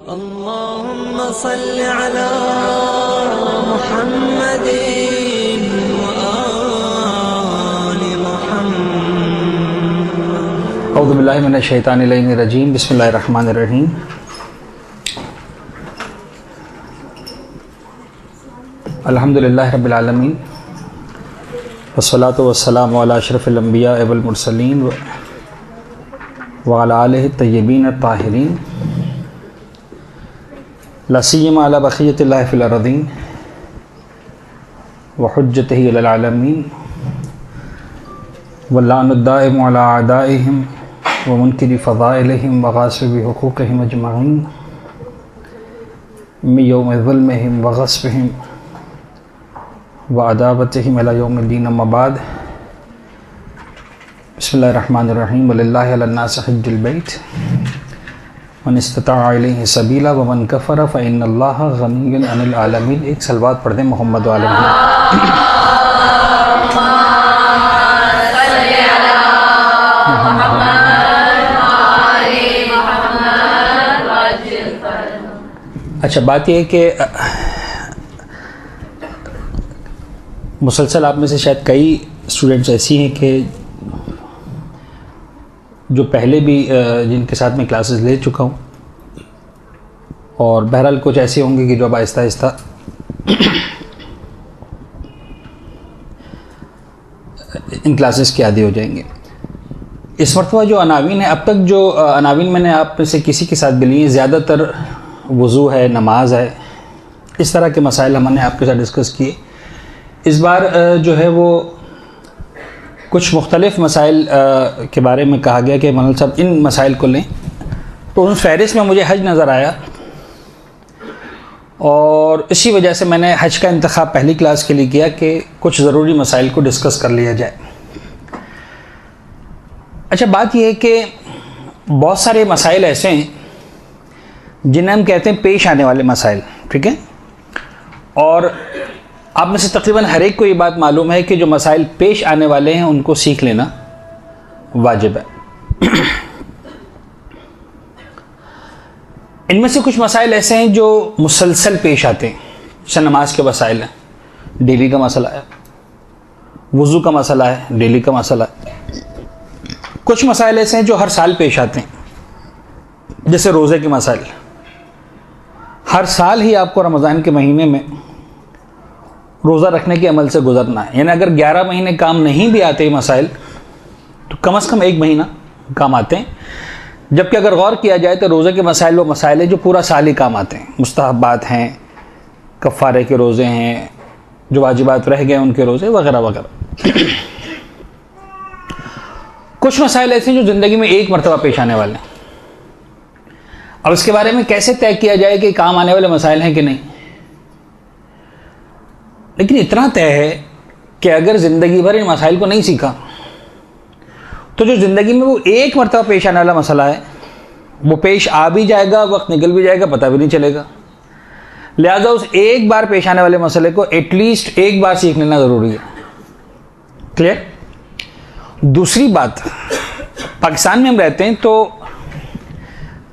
अल्लाहुम्मा सल्लि अला मुहम्मदिन व आलि मुहम्मद। औज़ु बिल्लाहि मिनश शैतानिर रजीम। बिस्मिल्लाहिर रहमानिर रहीम। अल्हम्दुलिल्लाहि रब्बिल आलमीन वस्सलातु वस्सलामु अला अशरफिल अंबिया वल मुरसलीन व अला आलिहि तय्यबीन अत्ताहिरीन ला सिय्यमा अला बक़िय्यतिल्लाहि फ़िल अर्ज़ीन व हुज्जतिही अलल आलमीन वल्लानु दाइमु अला अदाइहिम व मुनकिरी फ़ज़ाइलिहिम व गासिबि हुक़ूक़िहिम अजमईन मिन यौमि ज़ुल्मिहिम व ग़स्बिहिम व अदावतिहिम इला यौमिद्दीन। अम्मा बाद। बिस्मिल्लाहिर रहमानिर रहीम। वलिल्लाहि अलन्नासि हज्जुल बैत मन इस्तताअ इलैहि सबीला व मन कफ़र फ़इन्नल्लाहा गनिय्युन अनिल आलमीन। एक सलवात पढ़ दें मोहम्मद व आले मोहम्मद। अच्छा, बात यह है कि मुसलसल आप में से शायद कई स्टूडेंट्स ऐसी हैं कि जो पहले भी जिनके साथ मैं क्लासेस ले चुका हूँ, और बहरहाल कुछ ऐसे होंगे कि जो अब आहिस्ता आहिस्ता इन क्लासेस के आदी हो जाएंगे। इस मरतबा जो अनावीन है, अब तक जो अनावीन मैंने आप में से किसी के साथ भी लिए, ज़्यादातर वज़ू है, नमाज है, इस तरह के मसाइल हमने आपके साथ डिस्कस किए। इस बार जो है वो कुछ मुख्तलिफ़ मसाइल के बारे में कहा गया कि मौलाना साहब इन मसाइल को लें, तो उन फहरिस्त में मुझे हज नज़र आया और इसी वजह से मैंने हज का इंतखाब पहली क्लास के लिए किया कि कुछ ज़रूरी मसाइल को डिस्कस कर लिया जाए। अच्छा, बात यह है कि बहुत सारे मसाइल ऐसे हैं जिन्हें हम कहते हैं पेश आने वाले मसाइल, ठीक है, और आप में से तकरीबन हर एक को ये बात मालूम है कि जो मसाइल पेश आने वाले हैं उनको सीख लेना वाजिब है। इनमें से कुछ मसाइल ऐसे हैं जो मुसलसल पेश आते हैं, जैसे नमाज के मसाइल हैं, डेली का मसला है, वज़ू का मसला है, डेली का मसला है। कुछ मसाइल ऐसे हैं जो हर साल पेश आते हैं, जैसे रोज़े के मसाइल। हर साल ही आपको रमज़ान के महीने में रोज़ा रखने के अमल से गुजरना है, यानी अगर 11 महीने काम नहीं भी आते मसाइल तो कम से कम एक महीना काम आते हैं। जबकि अगर गौर किया जाए तो रोज़े के मसाइल वो मसाइल है जो पूरा साल ही काम आते हैं। मुस्तहब्बात हैं, कफ़ारे के रोज़े हैं, जो वाजिबात रह गए उनके रोज़े वगैरह वगैरह। कुछ मसाइल ऐसे हैं जो ज़िंदगी में एक मरतबा पेश आने वाले हैं। अब इसके बारे में कैसे तय किया जाए कि काम आने वाले मसाइल हैं कि नहीं, लेकिन इतना तय है कि अगर ज़िंदगी भर इन मसाइल को नहीं सीखा तो जो ज़िंदगी में वो एक मरतबा पेश आने वाला मसला है वो पेश आ भी जाएगा, वक्त निकल भी जाएगा, पता भी नहीं चलेगा। लिहाजा उस एक बार पेश आने वाले मसले को एटलीस्ट एक बार सीख लेना ज़रूरी है। क्लियर? दूसरी बात, पाकिस्तान में हम रहते हैं तो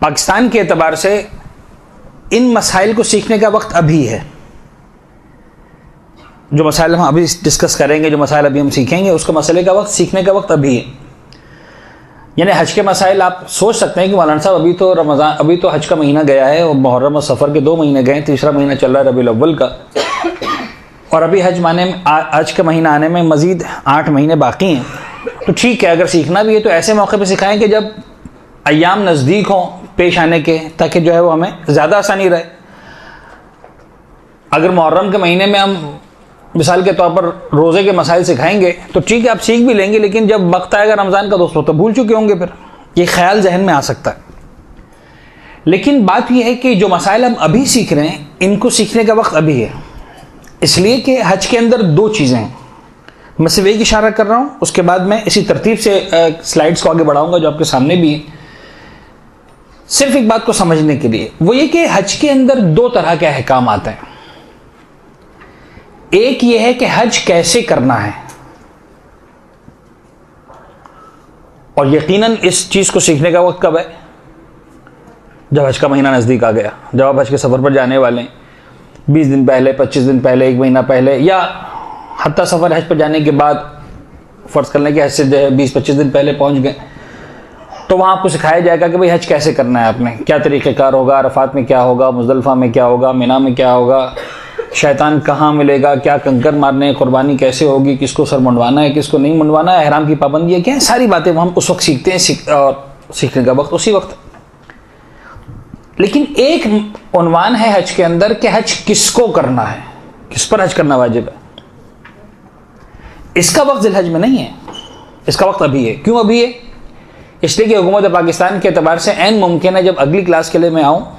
पाकिस्तान के एतबार से इन मसाइल को सीखने का वक्त अभी है। जो मसाइल हम अभी डिस्कस करेंगे, जो मसाइल अभी हम सीखेंगे, उसका मसले का वक्त, सीखने का वक्त अभी है। यानी हज के मसाइल आप सोच सकते हैं कि मौलाना साहब अभी तो रमज़ान, अभी तो हज का महीना गया है और मुहर्रम और सफ़र के 2 महीने गए, तीसरा महीना चल रहा है रबीउल अव्वल का, और अभी हज का महीना आने में मज़ीद 8 महीने बाकी हैं। तो ठीक है, अगर सीखना भी है तो ऐसे मौके पर सिखाएं कि जब अय्याम नज़दीक हों पेश आने के, ताकि जो है वो हमें ज़्यादा आसानी रहे। अगर मुहर्रम के महीने में हम मिसाल के तौर पर रोज़े के मसाइल सिखाएंगे तो ठीक है, आप सीख भी लेंगे, लेकिन जब वक्त आएगा रमज़ान का दोस्तों तो भूल चुके होंगे। फिर ये ख्याल जहन में आ सकता है। लेकिन बात यह है कि जो मसाइल हम अभी सीख रहे हैं इनको सीखने का वक्त अभी है, इसलिए कि हज के अंदर 2 चीज़ें हैं। मैं सिर्फ एक इशारा कर रहा हूँ, उसके बाद मैं इसी तरतीब से स्लाइड्स को आगे बढ़ाऊँगा जो आपके सामने भी है, सिर्फ एक बात को समझने के लिए। वो ये कि हज के अंदर 2 तरह के अहकाम आते हैं। एक ये है कि हज कैसे करना है, और यकीनन इस चीज़ को सीखने का वक्त कब है? जब हज का महीना नज़दीक आ गया, जब आप हज के सफ़र पर जाने वाले हैं, 20 दिन पहले, 25 दिन पहले, 1 महीना पहले, या हत्ता सफ़र हज पर जाने के बाद फ़र्ज़ करने के हज से जो है 20-25 दिन पहले पहुँच गए, तो वहाँ आपको सिखाया जाएगा कि भाई हज कैसे करना है, आपने क्या तरीक़ेकार होगा, अरफात में क्या होगा, मुज़दलिफ़ा में क्या होगा, मिना में क्या होगा, शैतान कहाँ मिलेगा, क्या कंकर मारने हैं, कुर्बानी कैसे होगी, किसको सर मुंडवाना है, किसको नहीं मुंडवाना है, एहराम की पाबंदी है क्या है, सारी बातें हम उस वक्त सीखते हैं और सीखने का वक्त उसी वक्त। लेकिन एक उन्वान है हज के अंदर कि हज किसको करना है, किस पर हज करना वाजिब है। इसका वक्त ज़िलहज में नहीं है, इसका वक्त अभी है। क्यों अभी है? इसलिए कि हुकूमत पाकिस्तान के एतबार से ऐन मुमकिन है जब अगली क्लास के लिए मैं आऊँ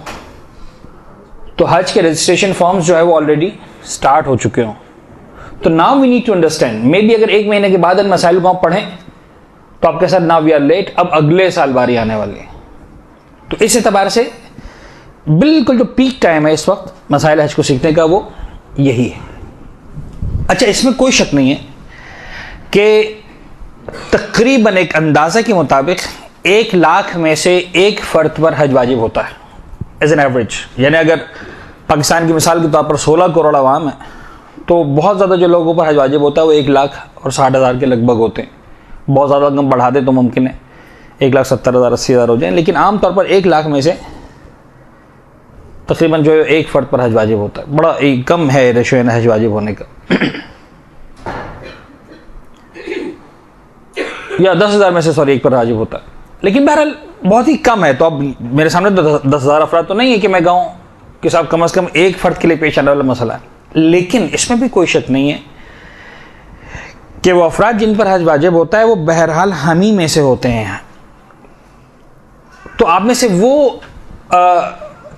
तो हज के रजिस्ट्रेशन फॉर्म्स जो है वो ऑलरेडी स्टार्ट हो चुके हों। तो now we need to understand, maybe अगर 1 महीने के बाद इन मसाइल को हम पढ़ें तो आपके साथ नाउ वी आर लेट, अब अगले साल बारी आने वाली है। तो इस एतबार से बिल्कुल जो पीक टाइम है इस वक्त मसाइल हज को सीखने का वो यही है। अच्छा, इसमें कोई शक नहीं है कि तकरीबन एक अंदाज़ा के मुताबिक 1 लाख में से एक फ़र्द पर हज वाजिब होता है एज एन एवरेज। यानी अगर पाकिस्तान की मिसाल के तौर पर 16 करोड़ आवाम है तो बहुत ज़्यादा जो लोगों पर हज वाजिब होता है वो 1,60,000 के लगभग होते हैं। बहुत ज़्यादा कम बढ़ा दे तो मुमकिन है 1,70,000 80,000 हो जाए, लेकिन आम तौर पर 1 लाख में से तकरीबन जो एक फ़र्द पर हज वाजिब होता है। बड़ा कम है रेशो हज वाजिब होने का। या 10,000 में से एक पर वाजिब होता है, लेकिन बहरहाल बहुत ही कम है। तो अब मेरे सामने 10,000 अफराद तो नहीं है कि मैं कहूँ कि साहब कम से कम एक फ़र्द के लिए पेश आने वाला मसला है। लेकिन इसमें भी कोई शक नहीं है कि वो अफराद जिन पर हज वाजिब होता है वो बहरहाल हम ही में से होते हैं। तो आप में से वो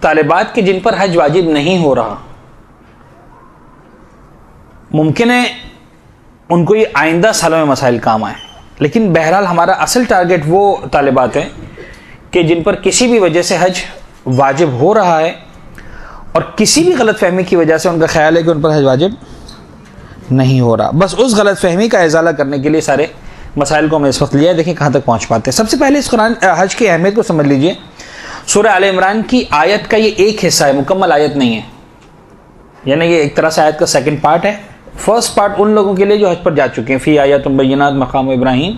तालिबात के जिन पर हज वाजिब नहीं हो रहा, मुमकिन है उनको ये आइंदा सालों में मसाइल काम आए, लेकिन बहरहाल हमारा असल टारगेट वो तालिबात हैं कि जिन पर किसी भी वजह से हज वाजिब हो रहा है और किसी भी गलत फहमी की वजह से उनका ख्याल है कि उन पर हज वाजिब नहीं हो रहा। बस उस गलत फहमी का इजाला करने के लिए सारे मसाइल को हमने इस वक्त लिया है। देखिए कहाँ तक पहुँच पाते हैं। सबसे पहले इस कुरान हज की अहमियत को समझ लीजिए। सूरह आले इमरान की आयत का ये एक हिस्सा है, मुकम्मल आयत नहीं है। यानी ये एक तरह से आयत का सेकंड पार्ट है। फर्स्ट पार्ट उन लोगों के लिए जो हज पर जा चुके हैं, फ़ी आयतुम बय्यिनात मक़ाम इब्राहीम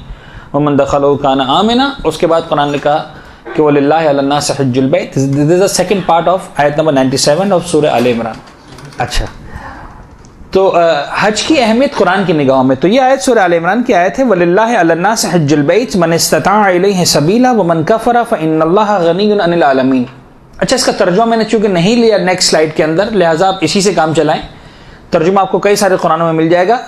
व मन दख़लहु कान आमिना। उसके बाद कुरान ने कहा कि वलिल्लाहि अलन्नासि हज्जुल बैत। This is the second part of आयत नंबर 97 ऑफ सूरह आले इमरान। अच्छा, तो हज की अहमियत कुरान की निगाहों में तो ये आयत सूरह आले इमरान की आयत है, वलिल्लाहि अलन्नासि हज्जुल बैत मन इस्तताअ इलैहि सबीला व मन कफ़रा फ़इन्नल्लाहा गनिय्युन अनिल आलमीन। अच्छा, इसका तर्जुमा मैंने चूंकि नहीं लिया नेक्स्ट स्लाइड के अंदर, लिहाजा आप इसी से काम चलाएं। तर्जुमा आपको कई सारे कुरानों में मिल जाएगा।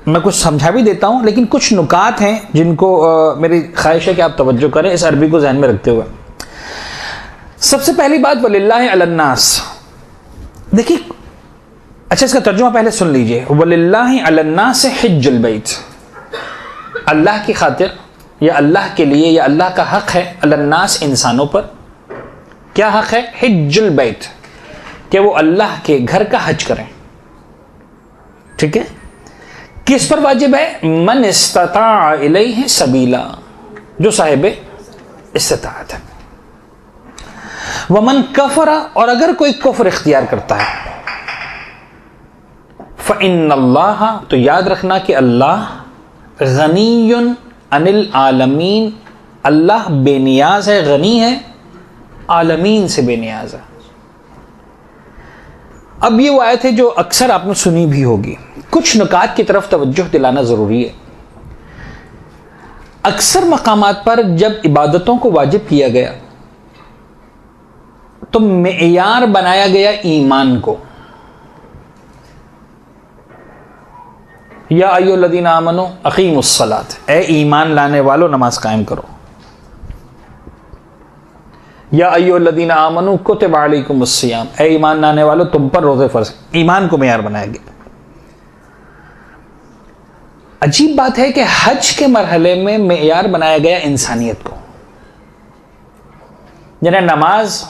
मैं कुछ समझा भी देता हूँ, लेकिन कुछ नुकात हैं जिनको मेरी ख्वाहिश है कि आप तवज्जो करें इस अरबी को जहन में रखते हुए। सबसे पहली बात वलिल्लाहि अलन्नास, देखिए। अच्छा, इसका तर्जुमा पहले सुन लीजिए। वलिल्लाहि अलन्नास हिज्जुल बैत, अल्लाह की खातिर या अल्लाह के लिए या अल्लाह का हक है अलन्नास इंसानों पर। क्या हक है? हिज्जुल बैत, कि वो अल्लाह के घर का हज करें। ठीक है, किस पर वाजिब है? मन इस्तताअ इलैहि सबीला, जो साहिब इस्तिताअत है। वमन कफरा, और अगर कोई कुफ्र इख्तियार करता है, फ़इन्नल्लाह, तो याद रखना कि अल्लाह गनियुन अनिल आलमीन, अल्लाह बेनियाज है, गनी है, आलमीन से बेनियाज है। अब ये वो आयत है जो अक्सर आपने सुनी भी होगी। कुछ नुकात की तरफ तवज्जो दिलाना जरूरी है। अक्सर मकामात पर जब इबादतों को वाजिब किया गया तो मेयार बनाया गया ईमान को। या अय्युहल्लज़ीना आमनू अक़ीमुस्सलात, ए ईमान लाने वालों नमाज कायम करो। या अय्युहल्लज़ीना आमनू कुतिबा अलैकुमुस्सियाम, ए ईमान लाने वालों तुम पर रोज़े फर्ज। ईमान को मेयार बनाया गया। अजीब बात है कि हज के मरहले में मेयार बनाया गया इंसानियत को। यानी नमाज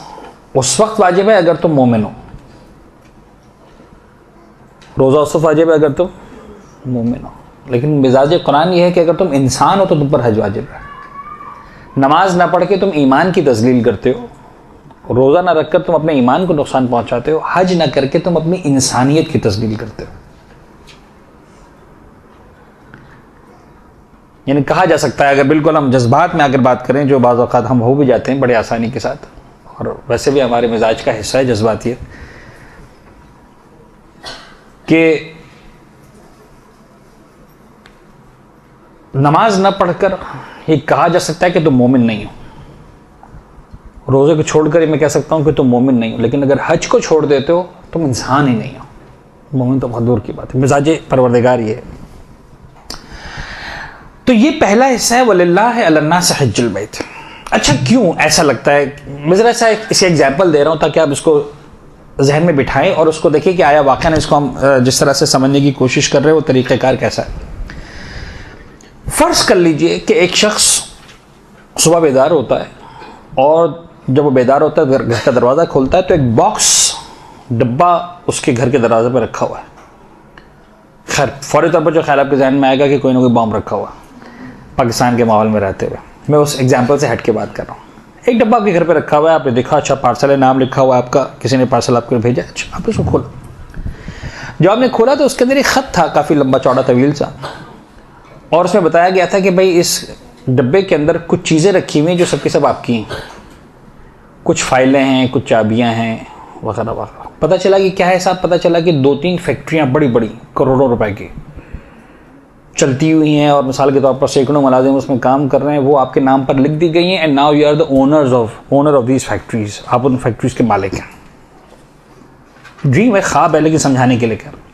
उस वक्त वाजिब है अगर तुम मोमिन हो, रोज़ा उस वक्त वाजिब है अगर तुम मोमिन हो, लेकिन मिजाज कुरान यह है कि अगर तुम इंसान हो तो तुम पर हज वाजिब है। नमाज ना पढ़ के तुम ईमान की तज़लील करते हो, रोज़ा ना रखकर तुम अपने ईमान को नुकसान पहुंचाते हो, हज ना करके तुम अपनी इंसानियत की तस्लील करते हो। यानी कहा जा सकता है, अगर बिल्कुल हम जज्बात में अगर बात करें, जो बाज़ औक़ात हम हो भी जाते हैं बड़े आसानी के साथ, और वैसे भी हमारे मिजाज का हिस्सा है जज्बातियत, कि नमाज न पढ़कर ये कहा जा सकता है कि तुम मोमिन नहीं हो। रोज़े को छोड़कर मैं कह सकता हूं कि तुम मोमिन नहीं हो, लेकिन अगर हज को छोड़ देते हो तुम इंसान ही नहीं हो। मोमिन तो बहुत दूर की बात है, मिजाज परवरदिगार ये है। तो ये पहला हिस्सा है वलिल्लाहि अलन्नास हज्जुल बैत। अच्छा, क्यों ऐसा लगता है? मैं जरा सा इसे एग्जाम्पल दे रहा हूं ताकि आप इसको जहन में बिठाएं और उसको देखिए कि आया वाकई इसको हम जिस तरह से समझने की कोशिश कर रहे हैं वो तरीक़ेकार कैसा है। फर्ज कर लीजिए कि एक शख्स सुबह बेदार होता है, और जब वो बेदार होता है घर का दरवाज़ा खोलता है तो एक बॉक्स डब्बा उसके घर के दरवाजे पर रखा हुआ है। खैर, फौरी तौर पर जो ख्याल आपके जहन में आएगा कि कोई ना कोई बॉम्ब रखा हुआ, पाकिस्तान के माहौल में रहते हुए मैं उस एग्जाम्पल से हट के बात कर रहा हूँ। एक डब्बा आपके घर पे रखा हुआ है, आपने देखा अच्छा पार्सल है, नाम लिखा हुआ है आपका, किसी ने पार्सल आपको भेजा, अच्छा आपने उसको खोला। जब आपने खोला तो उसके अंदर एक ख़त था, काफ़ी लंबा चौड़ा तवील सा, और उसमें बताया गया था कि भाई इस डब्बे के अंदर कुछ चीज़ें रखी हुई हैं जो सबकी सब आपकी हैं, कुछ फाइलें हैं, कुछ चाबियाँ हैं, वगैरह वगैरह। पता चला कि क्या है साहब, पता चला कि 2-3 फैक्ट्रियाँ बड़ी बड़ी करोड़ों रुपए की चलती हुई हैं, और मिसाल के तौर पर सैकड़ों मुलाजिम उसमें काम कर रहे हैं, वो आपके नाम पर लिख दी गई हैं। And now you are the owner of these factories. आप उन फैक्ट्रीज के मालिक हैं। ड्रीम है, ख्वाब है, लेकिन समझाने के लिए कर।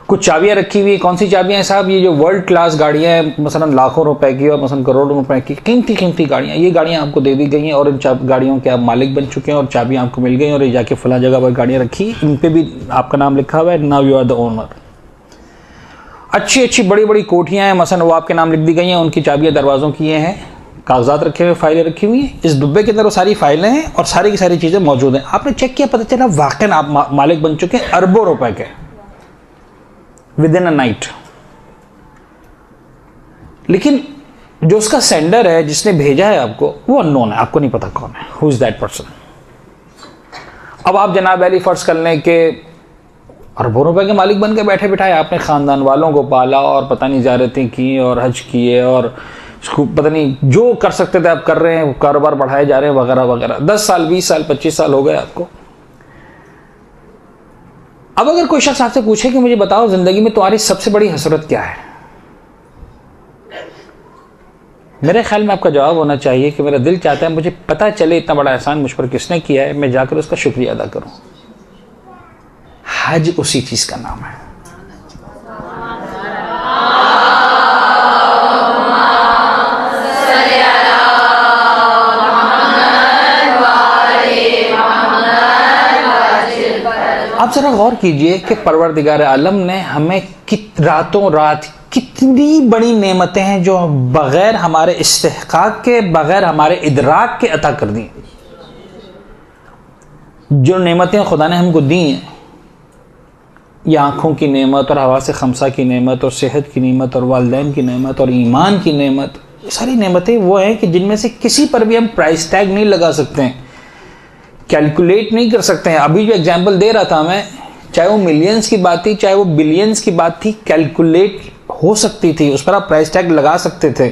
कुछ चाबियां रखी हुई, कौन सी चाबियां हैं साहब? ये जो वर्ल्ड क्लास गाड़ियां हैं, मसलन लाखों रुपए की और मसलन करोड़ों रुपए की कीमती गाड़ियां, ये गाड़ियां आपको दे दी गई हैं, और इन गाड़ियों के आप मालिक बन चुके हैं, और चाबियां आपको मिल गई, और ये जाके फला जगह पर गाड़ियां रखी, इन पे भी आपका नाम लिखा हुआ है, now you are the owner. अच्छी अच्छी बड़ी बड़ी कोठियां हैं, मसलन वो आपके नाम लिख दी गई हैं, उनकी चाबियां दरवाज़ों की हैं, कागजात रखे हुए, फाइलें रखी हुई हैं। इस डिब्बे के अंदर वो सारी फाइलें हैं और सारी की सारी चीज़ें मौजूद हैं। आपने चेक किया, पता चला वाकई आप मालिक बन चुके हैं अरबों रुपए के विद इन अ नाइट। लेकिन जो उसका सेंडर है, जिसने भेजा है आपको, वो अननोन है, आपको नहीं पता कौन है, हु इज दैट पर्सन। अब आप जनाब अली फर्ज कर लें कि अरबों रुपए के मालिक बन के बैठे बिठाए, आपने खानदान वालों को पाला और पता नहीं ज़ियारतें की और हज किए और इसको पता नहीं जो कर सकते थे आप कर रहे हैं, कारोबार बढ़ाए जा रहे हैं, वगैरह वगैरह। 10 साल 20 साल 25 साल हो गए आपको। अब अगर कोई शख्स आपसे पूछे कि मुझे बताओ जिंदगी में तुम्हारी सबसे बड़ी हसरत क्या है, मेरे ख्याल में आपका जवाब होना चाहिए कि मेरा दिल चाहता है मुझे पता चले इतना बड़ा एहसान मुझ पर किसने किया है, मैं जाकर उसका शुक्रिया अदा करूं। हज उसी चीज का नाम है। आप जरा गौर कीजिए कि परवरदिगार आलम ने हमें रातों रात कितनी बड़ी नेमतें हैं जो बगैर हमारे इस्तेहकाक के, बगैर हमारे इदराक के अता कर दी। जो नेमतें खुदा ने हमको दी हैं, ये आँखों की नेमत और हवा से खमसा की नेमत और सेहत की नेमत और वालिदैन की नेमत और ईमान की नेमत, ये सारी नेमतें वो हैं कि जिनमें से किसी पर भी हम प्राइस टैग नहीं लगा सकते हैं, कैलकुलेट नहीं कर सकते हैं। अभी जो एग्जाम्पल दे रहा था मैं, चाहे वो मिलियंस की बात थी, चाहे वो बिलियंस की बात थी, कैलकुलेट हो सकती थी, उस पर आप प्राइस टैग लगा सकते थे।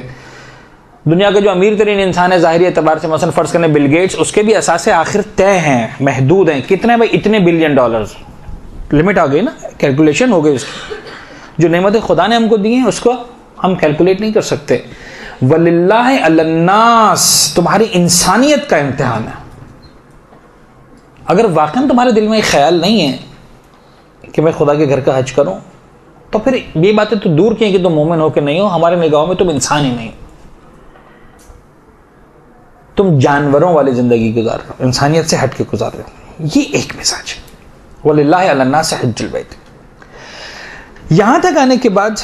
दुनिया के जो अमीर तरीन इंसान है ज़ाहिरी एतबार से, मसलन फर्ज करने बिल गेट्स, उसके भी असासे आखिर तय हैं, महदूद हैं। कितने भाई? इतने बिलियन डॉलर्स, लिमिट आ गई ना, कैलकुलेशन हो गई उसकी। जो नेमतें खुदा ने हमको दी हैं उसको हम कैलकुलेट नहीं कर सकते। वलिल्लाहि अलन्नास, तुम्हारी इंसानियत का इम्तिहान है। अगर वाकई तुम्हारे दिल में एक ख्याल नहीं है कि मैं खुदा के घर का हज करूं, तो फिर ये बातें तो दूर की हैं कि तुम मोमिन हो कि नहीं हो, हमारे निगाहों में तुम इंसान ही नहीं हो, तुम जानवरों वाली जिंदगी गुजार रहे हो, इंसानियत से हट के गुजार रहे हो। ये एक मिजाज है। वलिल्लाहि अलन्नास हज्जुल बैत। यहां तक आने के बाद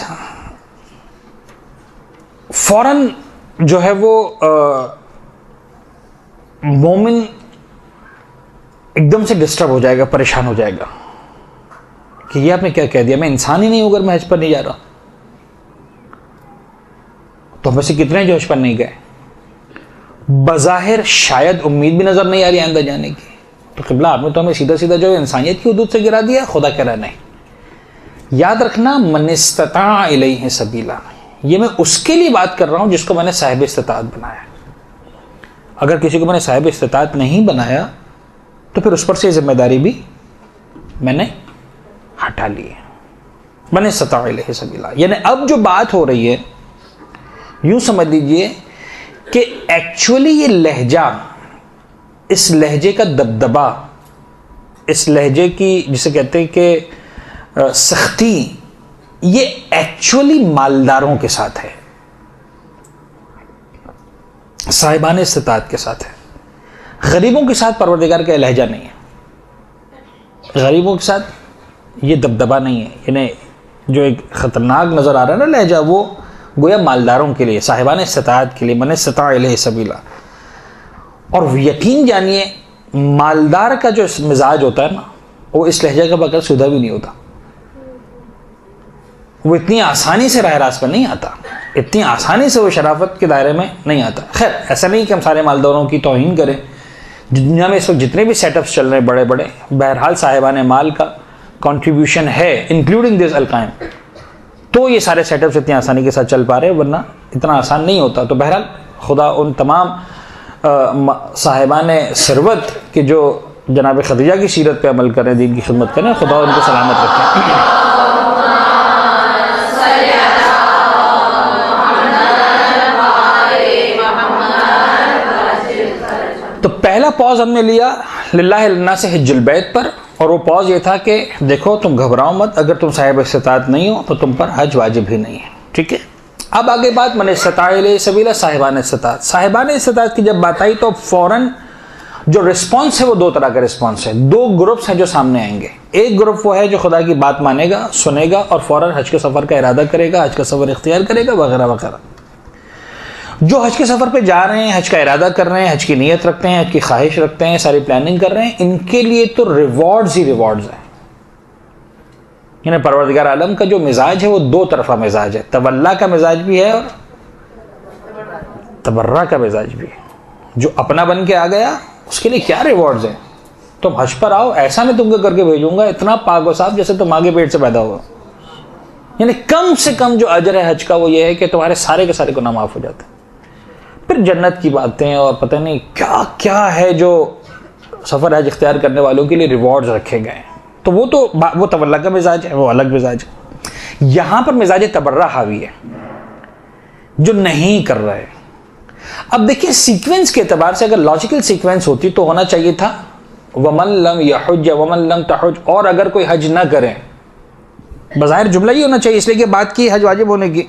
फौरन जो है वो मोमिन एकदम से डिस्टर्ब हो जाएगा, परेशान हो जाएगा कि ये आपने क्या कह दिया, मैं इंसान ही नहीं हूं अगर मैं हज पर नहीं जा रहा। तो हम से कितने जो हज पर नहीं गए? बज़ाहिर शायद उम्मीद भी नजर नहीं आ रही आइंदा जाने की, तो क़िबला आपने तो हमें सीधा सीधा जो इंसानियत की हुदूद से गिरा दिया, खुदा कह रहा नहीं। याद रखना, मन इस्तता इलैहि सबीला, ये मैं उसके लिए बात कर रहा हूं जिसको मैंने साहिब इस्तिताअत बनाया। अगर किसी को मैंने साहिब इस्तिताअत नहीं बनाया तो फिर उस पर से जिम्मेदारी भी मैंने हटा ली है। मन इस्तता इलैहि सबीला, यानी अब जो बात हो रही है यूं समझ लीजिए कि एक्चुअली ये लहजा, इस लहजे का दबदबा, इस लहजे की जिसे कहते हैं कि सख्ती, ये एक्चुअली मालदारों के साथ है, साहिबान इस्तिताअत के साथ है। गरीबों के साथ परवरदिगार का लहजा नहीं है, गरीबों के साथ ये दबदबा नहीं है। यानी जो एक खतरनाक नजर आ रहा है ना लहजा, वो गोया मालदारों के लिए, साहिबान इस्तिताअत के लिए, मन इस्तता इलैहि सबीला। और यकीन जानिए मालदार का जो मिजाज होता है ना, वो इस लहजा का बगैर सुधा भी नहीं होता। वो इतनी आसानी से राह रास्त पर नहीं आता, इतनी आसानी से वो शराफत के दायरे में नहीं आता। खैर, ऐसा नहीं कि हम सारे मालदारों की तौहीन करें। दुनिया में इस वक्त जितने भी सेटअप्स चल रहे हैं बड़े बड़े, बहरहाल साहिबान माल का कंट्रीब्यूशन है, इंक्लूडिंग दिस अलकायम, तो ये सारे सेटअप्स इतनी आसानी के साथ चल पा रहे हैं, वरना इतना आसान नहीं होता। तो बहरहाल खुदा उन तमाम साहिबान सरवत के जो जनाब खदीजा की सीरत पे अमल करें, दीन की खिदमत करें, खुदा उनको सलामत रखें। तो पहला पॉज हमने लिया लिल्लाहि लिन्नास हिज्जुल बैत पर, और वो पॉज ये था कि देखो तुम घबराओ मत, अगर तुम साहिब इस्तिताअत नहीं हो तो तुम पर हज वाजिब ही नहीं है। ठीक है, अब आगे बात मन इस्तता इलैहि सबीला, साहिबान इस्तिताअत। साहिबान इस्तिताअत की जब बात आई तो फौरन जो रिस्पॉन्स है वो दो तरह का रिस्पॉन्स है, दो ग्रुप्स हैं जो सामने आएंगे। एक ग्रुप वो है जो खुदा की बात मानेगा, सुनेगा और फौरन हज के सफर का इरादा करेगा, हज का सफर इख्तियार करेगा वगैरह वगैरह। जो हज के सफर पे जा रहे हैं, हज का इरादा कर रहे हैं, हज की नीयत रखते हैं, हज की ख्वाहिश रखते हैं, सारी प्लानिंग कर रहे हैं, इनके लिए तो रिवॉर्ड्स ही रिवॉर्ड्स हैं। यानी परवरदिगार आलम का जो मिजाज है वो दो तरफा मिजाज है, तवल्ला का मिजाज भी है और तबर्रा का मिजाज भी है। जो अपना बन के आ गया उसके लिए क्या रिवॉर्ड्स हैं, तुम हज पर आओ, ऐसा मैं तुमको करके भेजूंगा, इतना पाक व साफ जैसे तुम आगे पेट से पैदा हुआ। यानी कम से कम जो अजर है हज का वो ये है कि तुम्हारे सारे के सारे गुनाह माफ हो जाते हैं। फिर जन्नत की बातें और पता नहीं क्या क्या है जो सफर हज इख्तियार करने वालों के लिए रिवॉर्ड्स रखे गए हैं। तो वो तवल्ला का मिजाज है, वो अलग मिजाज है। यहां पर मिजाज तबर्रा हावी है, जो नहीं कर रहे। अब देखिए सीक्वेंस के एतबार से अगर लॉजिकल सीक्वेंस होती तो होना चाहिए था वमन लम यहुज वमन लम तहुज, और अगर कोई हज ना करे, बज़ाहिर जुमला ही होना चाहिए, इसलिए कि बात की हज वाजिब होने की।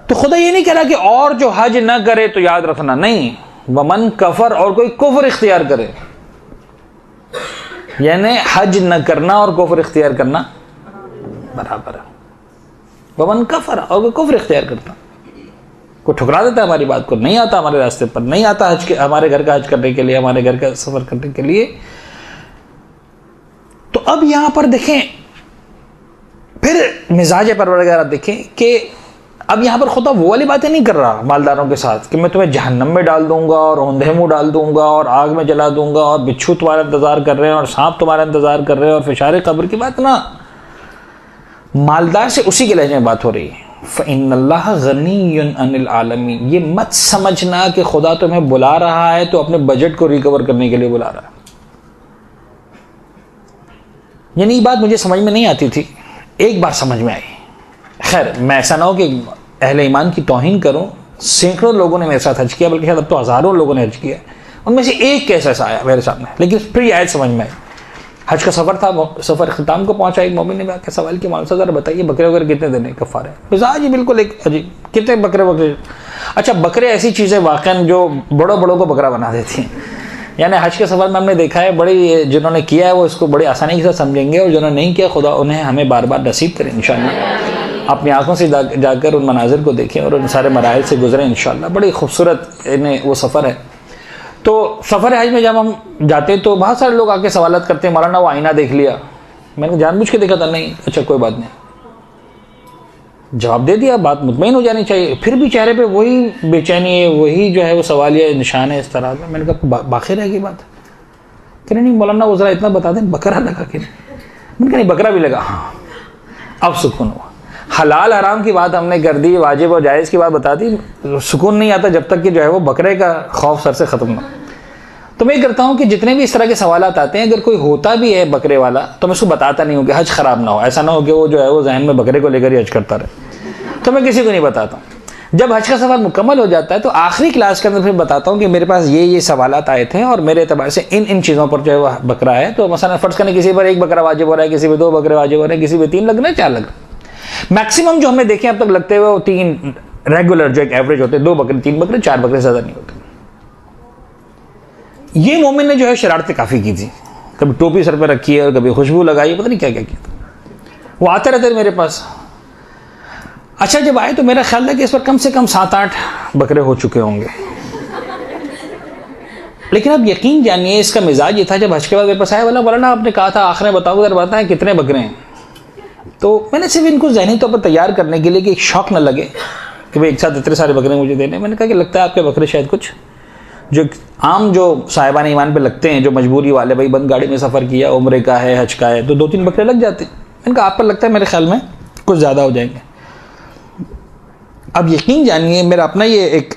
तो खुदा ये नहीं कह रहा कि और जो हज ना करे तो याद रखना, नहीं, वमन कफर, और कोई कुफ्र इख्तियार करे, यानी हज न करना और कुफ्र इख्तियार करना बराबर है। वमन कफर, और कोई कुफ्र इख्तियार करता, कोई ठुकरा देता है हमारी बात को, नहीं आता हमारे रास्ते पर, नहीं आता हज के, हमारे घर का हज करने के लिए, हमारे घर का सफर करने के लिए। तो अब यहां पर देखें फिर मिजाज परवरदिगार देखें कि अब यहां पर खुदा वो वाली बातें नहीं कर रहा मालदारों के साथ कि मैं तुम्हें जहन्नम में डाल दूंगा और औंधे मुंह डाल दूंगा और आग में जला दूंगा और बिच्छू तुम्हारा इंतजार कर रहे हैं और सांप तुम्हारा इंतजार कर रहे हैं और फिशारे कब्र की बात ना। मालदार से उसी के लहजे में बात हो रही है। फ़इन्नल्लाह गनिय्युन अनिल आलमीन, ये मत समझना कि खुदा तुम्हें बुला रहा है तो अपने बजट को रिकवर करने के लिए बुला रहा है। यानी ये बात मुझे समझ में नहीं आती थी, एक बार समझ में आई। खैर, मैं ऐसा ना हो कि अहले ईमान की तौहीन करूं, सैकड़ों लोगों ने मेरे साथ हज किया, बल्कि अब तो हज़ारों लोगों ने हज किया, उनमें से एक केस ऐसा आया मेरे सामने, लेकिन फिर ये आयत समझ में आई। हज का सफ़र था, सफ़र ख़िताम को पहुंचा, एक मोमिन ने आके सवाल किया, मौलाना ज़रा बताइए बकरे वगैरह कितने देने कफ़ारे? मिजाज ही बिल्कुल एक अजीब, कितने बकरे? अच्छा, बकरे ऐसी चीज़ें वाक़ई जो बड़ों को बकरा बना देती हैं। यानी हज के सफ़र में हमने देखा है, बड़ी जिन्होंने किया है वो इसको बड़ी आसानी के साथ समझेंगे, और जिन्होंने नहीं किया खुदा उन्हें हमें बार बार नसीब करें इंशाअल्लाह। अपनी आंखों से जाकर उन मनाजिर को देखें और उन सारे मराहिल से गुजरें इंशाअल्लाह। बड़ी खूबसूरत वो सफ़र है। तो सफ़र हज में जब हम जाते तो बहुत सारे लोग आके सवालत करते हैं, मौलाना वो आईना देख लिया। मैंने जानबूझ के देखा था, नहीं, अच्छा कोई बात नहीं, जवाब दे दिया, बात मुतमईन हो जानी चाहिए। फिर भी चेहरे पे वही बेचैनी है, वही जो है वो सवालिया निशान है इस तरह का। मैंने कहा बाकी रह गई बात। कह रहे नहीं मौलाना वो जरा इतना बता दें, बकरा लगा के। मैंने कहा नहीं बकरा भी लगा। हाँ अब सुकून हुआ। हलाल हराम की बात हमने कर दी, वाजिब और जायज़ की बात बता दी, सुकून नहीं आता जब तक कि जो है वो बकरे का खौफ सर से ख़त्म ना। तो मैं करता हूँ कि जितने भी इस तरह के सवालात आते हैं, अगर कोई होता भी है बकरे वाला तो मैं उसको बताता नहीं हूँ कि हज ख़राब ना हो। ऐसा ना हो कि वो जो है वो जहन में बकरे को लेकर ही हज करता रहे, तो मैं किसी को नहीं बताता। जब हज का सफ़र मुकम्मल हो जाता है तो आखिरी क्लास के अंदर फिर बताता हूँ कि मेरे पास ये सवालात आए थे और मेरे एतबार से इन चीज़ों पर जो है वह बकरा है। तो मसलन फ़र्ज़ करें किसी पर 1 बकरा वाजिब हो रहा है, किसी पर 2 बकरे वाजिब हो रहे हैं, किसी पर 3 लग रहे हैं, 4 लग रहे हैं। मैक्सिमम जो हमने देखे अब तक लगते हुए वो 3 रेगुलर जो एक एवरेज होते हैं, 2 बकरे 3 बकरे 4 बकरे ज़्यादा नहीं होते। ये मोमिन ने जो है शरारतें काफ़ी की थी, कभी टोपी सर पर रखी है और कभी खुशबू लगाई, पता नहीं क्या क्या किया था। वो आते रहते मेरे पास। अच्छा जब आए तो मेरा ख्याल था कि इस पर कम से कम 7-8 बकरे हो चुके होंगे। लेकिन अब यकीन जानिए इसका मिजाज ये था, जब हज के बाद मेरे पास आया बोला मौलाना आपने कहा था आखिर में बताओ जरा बताएं कितने बकरे हैं। तो मैंने सिर्फ इनको ज़हनी तौर पर तैयार करने के लिए कि एक शौक न लगे कि भाई एक साथ इतने सारे बकरे मुझे देने, मैंने कहा कि लगता है आपके बकरे शायद कुछ जो आम जो साहिबान ईमान पे लगते हैं, जो मजबूरी वाले, भाई बंद गाड़ी में सफ़र किया, उम्रे का है, हज का है, तो 2-3 बकरे लग जाते हैं। मैंने कहा आप पर लगता है मेरे ख्याल में कुछ ज़्यादा हो जाएंगे। अब यकीन जानिए मेरा अपना ये एक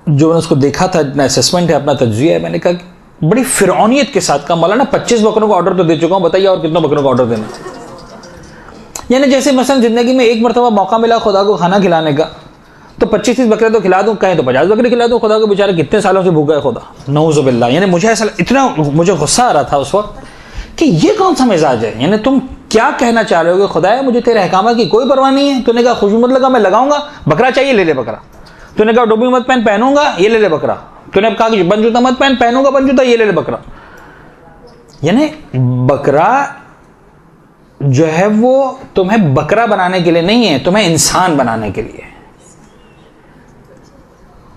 जो मैंने उसको देखा था, अपना असेसमेंट है, अपना तज्ज़िया है। मैंने कहा बड़ी फिरौनियत के साथ कहा मौलाना 25 बकरों का ऑर्डर तो दे चुका हूँ, बताइए और कितने बकरों का ऑर्डर देना। यानी जैसे मसलन ज़िंदगी में एक मरतबा मौका मिला खुदा को खाना खिलाने का, तो 25-30 बकरे तो खिला दूँ, कहें तो 50 बकरे खिला दूँ। खुदा को बेचारे कितने सालों से भूखा है खुदा, नऊज़ुबिल्लाह। यानी मुझे ऐसा इतना मुझे गुस्सा आ रहा था उस वक्त कि ये कौन सा मिजाज है, यानी तुम क्या कहना चाह रहे हो कि खुदाया मुझे तेरे अहकाम की कोई परवाह नहीं है। तूने कहा खुशबू मत लगा, मैं लगाऊंगा, बकरा चाहिए ले ले बकरा। तूने कहा टोपी मत पहन, पहनूंगा, ये ले ले बकरा। तूने कहा कि बन जूता मत पहन, पहनूंगा बन जूता, ये ले ले बकरा। यानी बकरा जो है वो तुम्हें बकरा बनाने के लिए नहीं है, तुम्हें इंसान बनाने के लिए।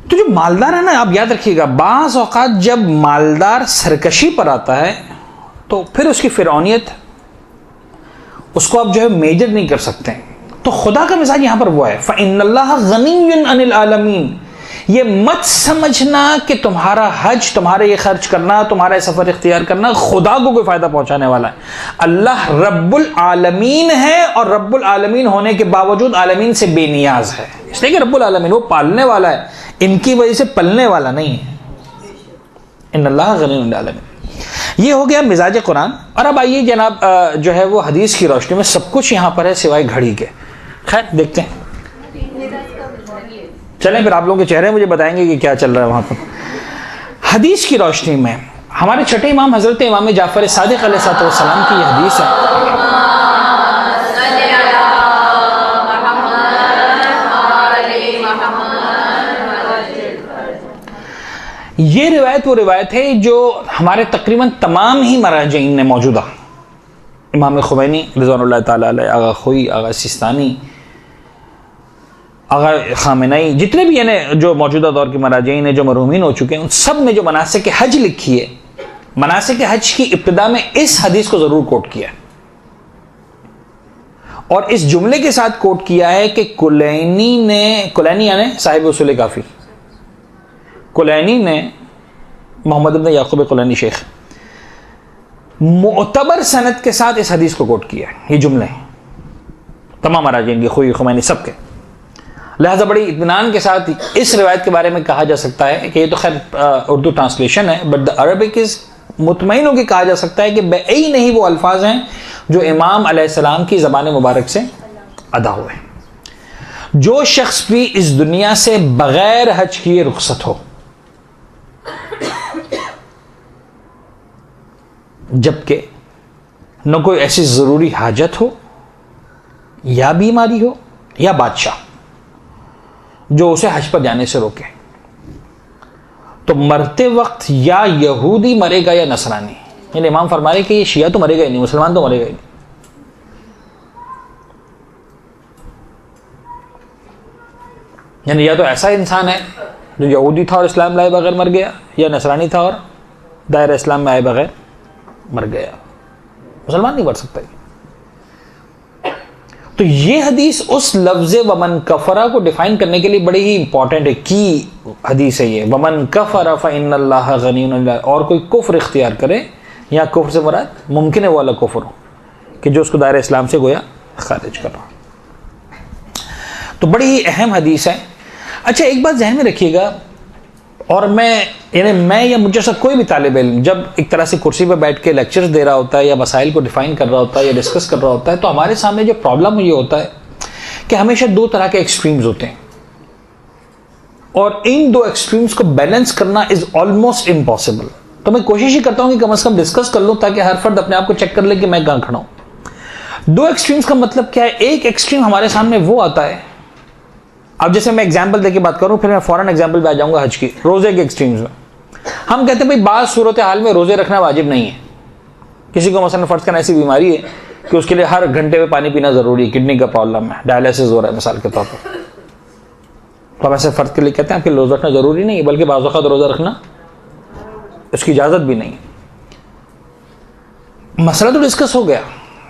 तो जो मालदार है ना, आप याद रखिएगा, बाज़ औक़ात जब मालदार सरकशी पर आता है तो फिर उसकी फिरौनियत उसको आप जो है मेजर नहीं कर सकते। तो खुदा का मिजाज यहां पर वो है, फ़इन्नल्लाह गनिय्युन अनिल आलमीन। ये मत समझना कि तुम्हारा हज, तुम्हारे ये खर्च करना, तुम्हारा ये सफ़र इख्तियार करना खुदा को कोई फ़ायदा पहुंचाने वाला है। अल्लाह रब्बुल आलमीन है और रब्बुल आलमीन होने के बावजूद आलमीन से बेनियाज है, इसलिए कि रब्बुल आलमीन वो पालने वाला है, इनकी वजह से पलने वाला नहीं है। इन्नल्लाह गनिय्युन अनिल आलमीन। ये हो गया मिजाज कुरान। और अब आइए जनाब जो है वो हदीस की रोशनी में सब कुछ यहाँ पर है सिवाय घड़ी के। खैर देखते हैं, चलें फिर आप लोगों के चेहरे मुझे बताएंगे कि क्या चल रहा है वहाँ पर। हदीस की रोशनी में हमारे छठे इमाम हज़रत इमाम जाफ़र सादिक़ अलैहिस्सलाम की यह हदीस है। ये रिवायत वो रिवायत है जो हमारे तकरीबन तमाम ही मराजिन ने मौजूदा, इमाम खुमैनी रिज़वानुल्लाह ताला अलैह, आगा खोई, आगा सिस्तानी, आगा खामेनी, जितने भी यानी जो मौजूदा दौर के मराजिन हैं जो मरहूमीन हो चुके हैं, उन सब ने जो मनासिक हज लिखी है, मनासिक हज की इब्तिदा में इस हदीस को ज़रूर कोट किया है और इस जुमले के साथ कोट किया है कि कुलैनी यानी साहिब उसूल काफ़ी, कुलैनी ने, मोहम्मद इब्न याकूब कुलैनी शेख, मुअतबर सनद के साथ इस हदीस को कोट किया है। ये जुमले तमाम मराजिन की, खुई खुमैनी सबके, लिहाजा बड़ी इत्मीनान के साथ इस रिवायत के बारे में कहा जा सकता है कि ये तो खैर उर्दू ट्रांसलेशन है, बट द अरबिक इज मुतमईन होकर कहा जा सकता है कि बेई नहीं वो अल्फाज हैं जो इमाम अलैहिस्सलाम की ज़बान मुबारक से अदा हुए। जो शख्स भी इस दुनिया से बगैर हज किए रुखसत हो, जबकि न कोई ऐसी ज़रूरी हाजत हो या बीमारी हो या बादशाह जो उसे हज पर जाने से रोके, तो मरते वक्त या यहूदी मरेगा या नसरानी। यानी इमाम फरमा रहे कि ये शिया तो मरेगा ही नहीं, मुसलमान तो मरेगा ही नहीं। यानी या तो ऐसा इंसान है जो यहूदी था और इस्लाम लाए बगैर मर गया, या नसरानी था और दायरा इस्लाम में आए बगैर मर गया। मुसलमान नहीं मर सकता। तो ये हदीस उस लफ्ज वमन कफरा को डिफाइन करने के लिए बड़ी ही इंपॉर्टेंट है, की हदीस है ये। वमन कफरा फ़इन्नल्लाह गनीयुन, और कोई कुफ्र इख्तियार करे, या कुफ्र से मुराद मुमकिन है वो वाला कुफ्र हो कि जो उसको दायरे इस्लाम से गोया खारिज कर रहा। तो बड़ी ही अहम हदीस है। अच्छा, एक बात ध्यान में रखिएगा, और मैं या मुझे से कोई भी तालिब इल्म जब एक तरह से कुर्सी पर बैठ के लेक्चर्स दे रहा होता है या मसाइल को डिफाइन कर रहा होता है या डिस्कस कर रहा होता है, तो हमारे सामने जो प्रॉब्लम ये होता है कि हमेशा दो तरह के एक्सट्रीम्स होते हैं, और इन दो एक्सट्रीम्स को बैलेंस करना इज ऑलमोस्ट इम्पॉसिबल। तो मैं कोशिश ही करता हूं कि कम से कम डिस्कस कर लूं, ताकि हर फर्द अपने आप को चेक कर ले कि मैं कहां खड़ा हूं। दो एक्सट्रीम्स का मतलब क्या है? एक एक्सट्रीम हमारे सामने वो आता है, अब जैसे मैं एग्जांपल देके बात करूं, फिर मैं फौरन एग्जांपल पे आ जाऊंगा हज की, रोजे के एक्सट्रीम्स में। हम कहते हैं भाई बात सूरत हाल में रोजे रखना वाजिब नहीं है। किसी को मसलन फर्ज करना ऐसी बीमारी है कि उसके लिए हर घंटे में पानी पीना जरूरी है, किडनी का प्रॉब्लम है, डायलिसिस हो रहा है मिसाल के तौर पर, तो हम ऐसे फर्ज के लिए कहते हैं कि रोजा रखना जरूरी नहीं है, बल्कि बाज़ वक़्त रोजा रखना उसकी इजाजत भी नहीं है। मसला तो डिस्कस हो गया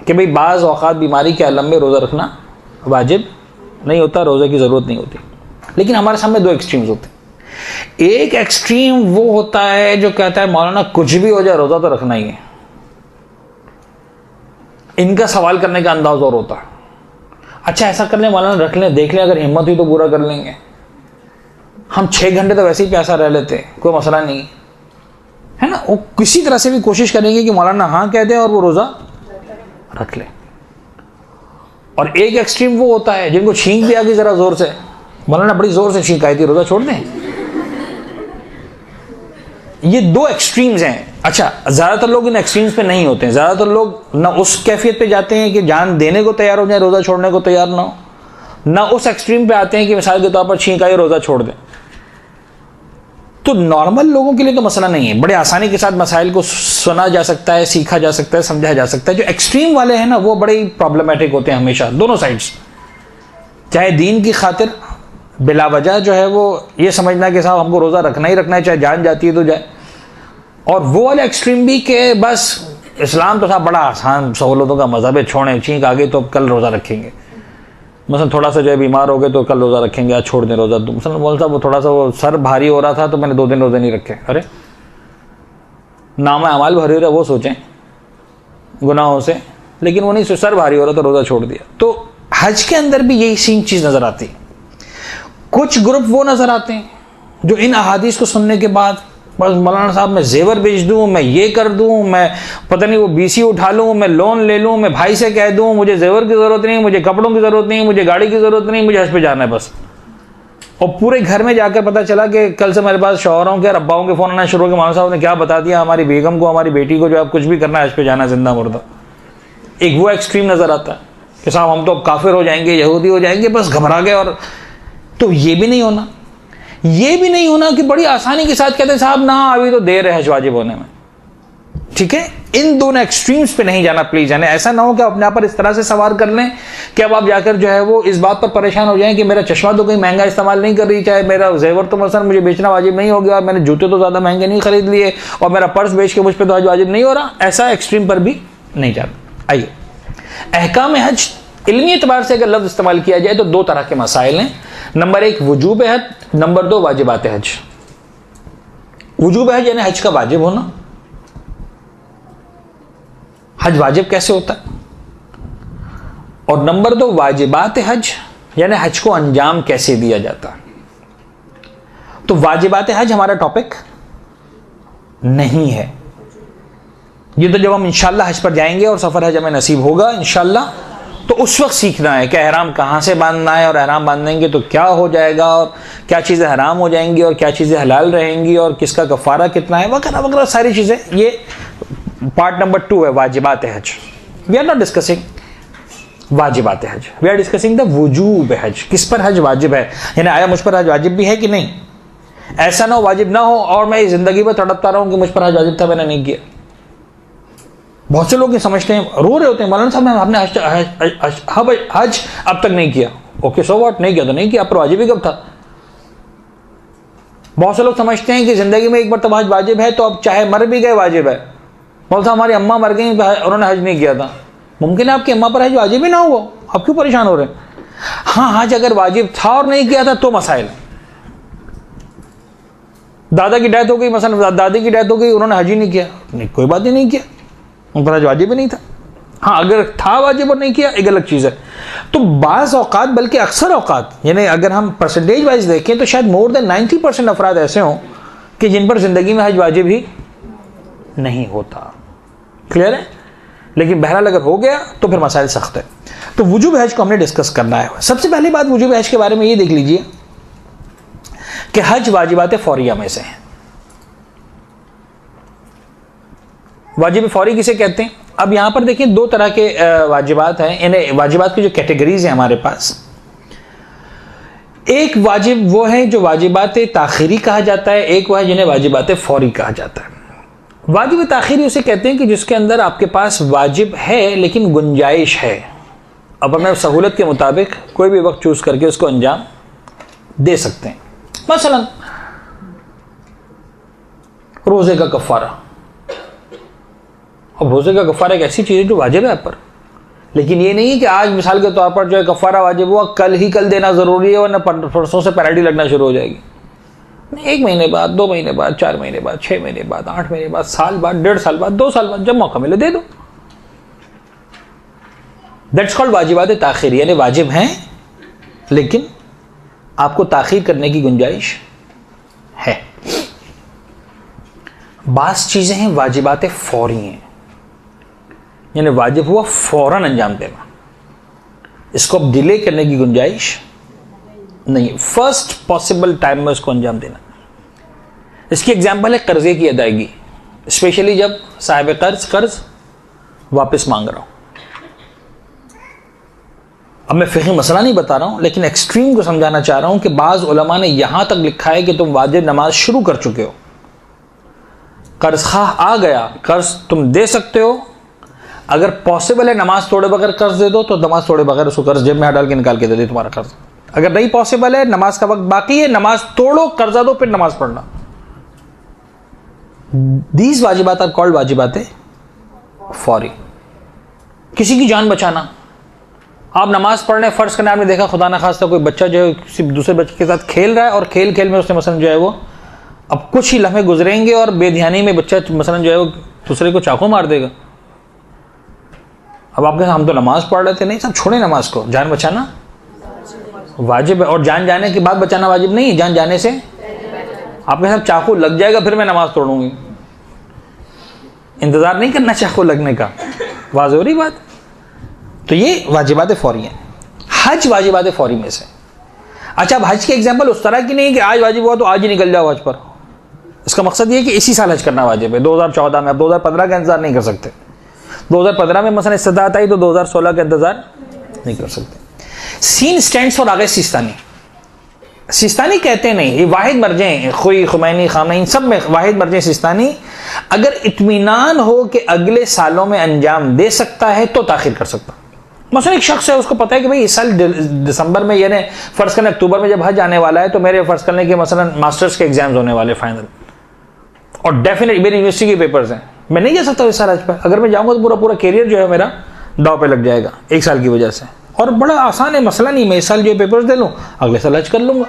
कि भाई बाज़ औक़ात बीमारी के आलम में रोजा रखना वाजिब नहीं होता, रोजे की जरूरत नहीं होती। लेकिन हमारे सामने दो एक्सट्रीम्स होते हैं। एक एक्सट्रीम वो होता है जो कहता है मौलाना कुछ भी हो जाए रोजा तो रखना ही है। इनका सवाल करने का अंदाज और होता है, अच्छा ऐसा कर ले मौलाना, रख लें, देख लें, अगर हिम्मत हुई तो पूरा कर लेंगे, हम 6 घंटे तो वैसे ही प्यासा रह लेते हैं, कोई मसला नहीं है ना। वो किसी तरह से भी कोशिश करेंगे कि मौलाना हाँ कह दे और वो रोजा रख ले। और एक एक्सट्रीम वो होता है जिनको छींक भी आ गई जरा जोर से, मौलाना बड़ी जोर से छींक आई थी, रोजा छोड़ दें। ये दो एक्सट्रीम्स हैं। अच्छा, ज्यादातर लोग इन एक्सट्रीम्स पे नहीं होते हैं। ज्यादातर लोग ना उस कैफियत पे जाते हैं कि जान देने को तैयार हो जाए, रोजा छोड़ने को तैयार ना हो, ना उस एक्सट्रीम पे आते हैं कि मिसाल के तौर पर छींक आई रोजा छोड़ दें। तो नॉर्मल लोगों के लिए तो मसला नहीं है, बड़े आसानी के साथ मसाइल को सुना जा सकता है, सीखा जा सकता है, समझा जा सकता है। जो एक्सट्रीम वाले हैं ना, वो बड़े ही प्रॉब्लमेटिक होते हैं हमेशा, दोनों साइड्स। चाहे दीन की खातिर बिला वजह जो है वो ये समझना कि साहब हमको रोज़ा रखना ही रखना है, चाहे जान जाती है तो जाए। और वो वाले एक्सट्रीम भी कि बस इस्लाम तो साहब बड़ा आसान सहूलतों का मजहब है, छोड़ें, छींक आ गई तो कल रोज़ा रखेंगे। मसलन थोड़ा सा जो है बीमार हो गए तो कल रोज़ा रखेंगे, आज छोड़ दें रोज़ा। मसलन बोल साहब वो थोड़ा सा वो सर भारी हो रहा था तो मैंने 2 दिन रोज़े नहीं रखे। अरे नाम अमाल भरी हो रहा है वो सोचें गुनाहों से, लेकिन वो नहीं, सर भारी हो रहा तो रोज़ा छोड़ दिया। तो हज के अंदर भी यही सेम चीज़ नज़र आती है। कुछ ग्रुप वो नज़र आते हैं जो इन अहादीस को सुनने के बाद बस मौलाना साहब मैं जेवर बेच दूं, मैं ये कर दूं, मैं पता नहीं वो बीसी उठा लूं, मैं लोन ले लूं, मैं भाई से कह दूं मुझे जेवर की जरूरत नहीं, मुझे कपड़ों की जरूरत नहीं, मुझे गाड़ी की जरूरत नहीं, मुझे हज पे जाना है बस। और पूरे घर में जाकर पता चला कि कल से मेरे पास शौहरों के और अब्बाओं के फोन आना शुरू हो गए, मौलाना साहब ने क्या बता दिया हमारी बेगम को, हमारी बेटी को, जो आप कुछ भी करना है हज पे जाना जिंदा मुर्दा। एक वो एक्सट्रीम नजर आता है कि साहब हम तो अब काफिर हो जाएंगे, यहूदी हो जाएंगे, बस घबरा गए। और तो ये भी नहीं होना, ये भी नहीं होना कि बड़ी आसानी के साथ कहते हैं साहब ना अभी तो देर है हज वाजिब होने में। ठीक है, इन दोनों एक्सट्रीम्स पे नहीं जाना प्लीज। यानी ऐसा ना हो कि अपने आप पर इस तरह से सवार कर लें कि अब आप जाकर जो है वो इस बात पर परेशान हो जाएं कि मेरा चश्मा तो कहीं महंगा इस्तेमाल नहीं कर रही, चाहे मेरा जेवर तो मसलन मुझे बेचना वाजिब नहीं हो गया, और मैंने जूते तो ज्यादा महंगे नहीं खरीद लिए, और मेरा पर्स बेच के मुझ पर तो हज वाजिब नहीं हो रहा। ऐसा एक्सट्रीम पर भी नहीं जाना। आइए, अहकाम हज इल्मी एतबार से अगर लफ्ज इस्तेमाल किया जाए तो 2 तरह के मसाइल हैं। नंबर 1 वजूब हज, नंबर 2 वाजिबात हज। वजूब हज यानी हज का वाजिब होना। हज वाजिब कैसे होता है? और नंबर 2 वाजिबात हज यानी हज को अंजाम कैसे दिया जाता है। तो वाजिबात हज हमारा टॉपिक नहीं है। ये तो जब हम इंशाल्लाह हज पर जाएंगे और सफर हज हमें नसीब होगा इंशाल्लाह, तो उस वक्त सीखना है कि एहराम कहाँ से बांधना है, और एहराम बांधेंगे तो क्या हो जाएगा, और क्या चीज़ें हराम हो जाएंगी और क्या चीज़ें हलाल रहेंगी, और किसका कफ़ारा कितना है, वगैरह वगैरह सारी चीज़ें। ये पार्ट नंबर 2 है वाजिबात हज। वी आर नॉट डिस्कसिंग वाजिबात हज, वी आर डिस्कसिंग द वजूब हज। किस पर हज वाजिब है, यानी आया मुझ पर हज वाजिब भी है कि नहीं। ऐसा ना हो वाजिब ना हो और मैं जिंदगी में तड़पता रहूं कि मुझ पर हज वाजिब था मैंने नहीं किया। बहुत से लोग ये समझते हैं, रो रहे होते हैं, मौलाना साहब हमने हज अब तक नहीं किया। ओके सो व्हाट, नहीं किया तो नहीं किया, पर वाजिब ही कब था। बहुत से लोग समझते हैं कि जिंदगी में एक बार तो हज वाजिब है तो अब चाहे मर भी गए वाजिब है। मौलाना साहब हमारी अम्मा मर गई, उन्होंने हज नहीं किया था। मुमकिन है आपकी अम्मा पर हज वाजिब ही ना हो, आप क्यों परेशान हो रहे हैं? हाँ, हज अगर वाजिब था और नहीं किया था तो मसाइल। दादा की डेथ हो गई, मसलन दादी की डेथ हो गई, उन्होंने हज ही नहीं किया, नहीं कोई बात ही नहीं किया, उन पर हज वाजिब ही नहीं था। हाँ, अगर था वाजिब और नहीं किया एक अलग चीज़ है। तो बाज़ औकात, बल्कि अक्सर औकात, यानी अगर हम परसेंटेज वाइज देखें तो शायद मोर देन 90% अफराद ऐसे हों कि जिन पर ज़िंदगी में हज वाजिब ही नहीं होता। क्लियर है? लेकिन बहरहाल अगर हो गया तो फिर मसाइल सख्त है। तो वुजूब हज को हमने डिस्कस करना है। सबसे पहली बात वुजूब हज के बारे में ये देख लीजिए कि हज वाजिबात फौरिया में से है। वाजिब फौरी किसे कहते हैं? अब यहां पर देखिए दो तरह के वाजिबात हैं, इन्हें वाजिबात की जो कैटेगरीज हैं हमारे पास। एक वाजिब वो है जो वाजिबात ताखीरी कहा जाता है, एक वह है जिन्हें वाजिबात फौरी कहा जाता है। वाजिब ताखीरी उसे कहते हैं कि जिसके अंदर आपके पास वाजिब है लेकिन गुंजाइश है, अब अपने सहूलत के मुताबिक कोई भी वक्त चूज करके उसको अंजाम दे सकते हैं। मसलन रोजे का कफारा। अब रोजे का कफारा एक ऐसी चीज है जो वाजिब है आप पर, लेकिन ये नहीं है कि आज मिसाल के तौर पर जो है कफारा वाजिब हुआ कल देना जरूरी है वरना परसों से पेनल्टी लगना शुरू हो जाएगी। 1 महीने बाद, 2 महीने बाद, 4 महीने बाद, 6 महीने बाद, 8 महीने बाद, साल बाद, 1.5 साल बाद, 2 साल बाद, जब मौका मिले दे दो। दैट्स कॉल्ड वाजिबात ताखीर, यानी वाजिब हैं लेकिन आपको ताखीर करने की गुंजाइश है। बास चीजें हैं वाजिबात फौरी हैं, यानी वाजिब हुआ फौरन अंजाम देना, इसको अब डिले करने की गुंजाइश नहीं, फर्स्ट पॉसिबल टाइम में उसको अंजाम देना। इसकी एग्जांपल है कर्जे की अदायगी, स्पेशली जब साहिब कर्ज वापस मांग रहा हूं। अब मैं फिक़ही मसला नहीं बता रहा हूं, लेकिन एक्सट्रीम को समझाना चाह रहा हूं कि बाज़ उलमा ने यहां तक लिखा है कि तुम वाजिब नमाज शुरू कर चुके हो, कर्ज खा आ गया, कर्ज तुम दे सकते हो, अगर पॉसिबल है नमाज तोड़े बगैर कर्ज दे दो तो नमाज तोड़े बगैर उसको कर्ज जेब में डाल के निकाल के दे दे तुम्हारा कर्ज। अगर नहीं पॉसिबल है, नमाज का वक्त बाकी है, नमाज तोड़ो, कर्जा दो, फिर नमाज पढ़ना। दीज वाजिबात आर कॉल्ड वाजिबात फौरी। किसी की जान बचाना, आप नमाज पढ़ने फर्ज करने, आपने देखा खुदा ना खास्ता कोई बच्चा जो है किसी दूसरे बच्चे के साथ खेल रहा है और खेल खेल में उसने मसलन जो है वो अब कुछ ही लम्हे गुजरेंगे और बेध्यानी में बच्चा मसलन जो है वो दूसरे को चाकू मार देगा। अब आपके हम तो नमाज पढ़ रहे थे, नहीं सब छोड़े नमाज को, जान बचाना वाजिब है, और जान जाने के बाद बचाना वाजिब नहीं है, जान जाने से आपके साथ चाकू लग जाएगा फिर मैं नमाज तोड़ूंगी, इंतजार नहीं करना चाकू लगने का, वाज़ेह हो रही बात। तो ये वाजिबात फौरी हैं। हज वाजिबात फौरी में से। अच्छा, अब हज के एग्जाम्पल उस तरह की नहीं है कि आज वाजिब हुआ तो आज ही निकल जाओ हज पर। इसका मकसद ये है कि इसी साल हज करना वाजिब है, 2014 में। अब 2015 का इंतजार नहीं कर सकते, 2015 में मसलन इस्तिताअत आई तो 2016 का इंतजार नहीं कर सकते। सीन स्टैंड्स फॉर आगे सिस्तानी। सिस्तानी कहते नहीं, ये वाहिद मर्जे हैं, खुई, खुमैनी, खामैनी, सब में वाहिद मर्जे सिस्तानी। अगर इत्मीनान हो कि अगले सालों में अंजाम दे सकता है तो ताखिर कर सकता। मसलन एक शख्स है, उसको पता है कि भाई इस साल दिसंबर में, यानी फर्ज करने अक्टूबर में जब हज आने वाला है तो मेरे फर्ज करने के मसलन मास्टर्स के एग्जाम्स होने वाले फाइनल, और डेफिनेट मेरी यूनिवर्सिटी के पेपर्स हैं, मैं नहीं जा सकता इस साल हज पर। अगर मैं जाऊंगा तो पूरा कैरियर जो है मेरा दाव पे लग जाएगा 1 साल की वजह से। और बड़ा आसान है मसला, नहीं मैं इस साल जो पेपर्स दे लूँ अगले साल हज कर लूंगा।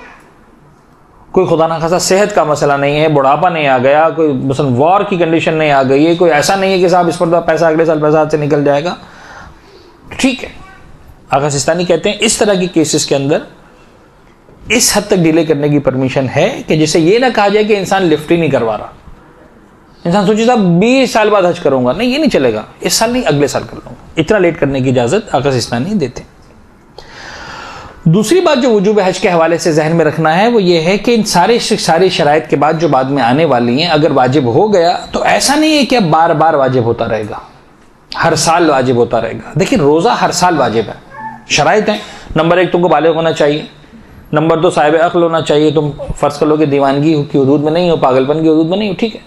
कोई खुदा ना खासा सेहत का मसला नहीं है, बुढ़ापा नहीं आ गया, कोई मसलन वॉर की कंडीशन नहीं आ गई है, कोई ऐसा नहीं है कि साहब इस पर पैसा अगले साल पैसा हाथ से निकल जाएगा, ठीक है। आगा सिस्तानी कहते हैं इस तरह की केसेस के अंदर इस हद तक डिले करने की परमिशन है कि जिसे ये ना कहा जाए कि इंसान लिफ्ट ही नहीं करवा रहा। इंसान सोचे साहब 20 साल बाद हज करूंगा, नहीं ये नहीं चलेगा, इस साल नहीं अगले साल कर लूंगा, इतना लेट करने की इजाजत आगा सिस्तानी देते। दूसरी बात जो वजूब हज के हवाले से जहन में रखना है वो ये है कि इन सारी शराइत के बाद जो बाद में आने वाली हैं, अगर वाजिब हो गया तो ऐसा नहीं है कि अब बार बार वाजिब होता रहेगा, हर साल वाजिब होता रहेगा। देखिए रोज़ा हर साल वाजिब है, शराइत हैं। नंबर 1 तुमको बालिग होना चाहिए, नंबर 2 साहिब अक्ल होना चाहिए, तुम फर्ज कर लो कि दीवानगी की हदूद में नहीं हो, पागलपन की हदूद में नहीं हो, ठीक है।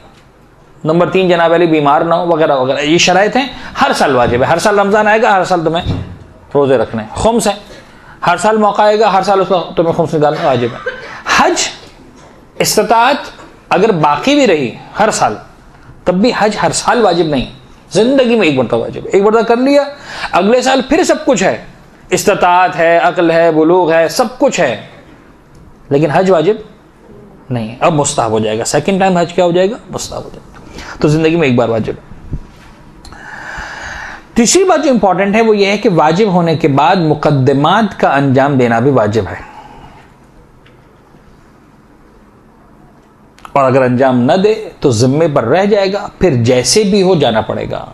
नंबर 3 जनाब अली बीमार ना हो, वगैरह वगैरह, ये शराइत हैं, हर साल वाजिब है। हर साल रमज़ान आएगा, हर साल तुम्हें रोज़े रखने हैं। खुम्स है, हर साल मौका आएगा, हर साल उसका तुम्हें खुम्स निकालना वाजिब है। हज इस्तिताअत अगर बाकी भी रही हर साल, तब भी हज हर साल वाजिब नहीं, जिंदगी में एक मरतबा वाजिब, एक मरतबा कर लिया, अगले साल फिर सब कुछ है, इस्तिताअत है, अक्ल है, बुलूग है, सब कुछ है, लेकिन हज वाजिब नहीं, अब मुस्ताहब हो जाएगा। सेकंड टाइम हज क्या हो जाएगा? मुस्ताहब हो जाएगा। तो जिंदगी में एक बार वाजिब। तीसरी बात जो इंपॉर्टेंट है वो ये है कि वाजिब होने के बाद मुकद्दमात का अंजाम देना भी वाजिब है, और अगर अंजाम न दे तो जिम्मे पर रह जाएगा, फिर जैसे भी हो जाना पड़ेगा।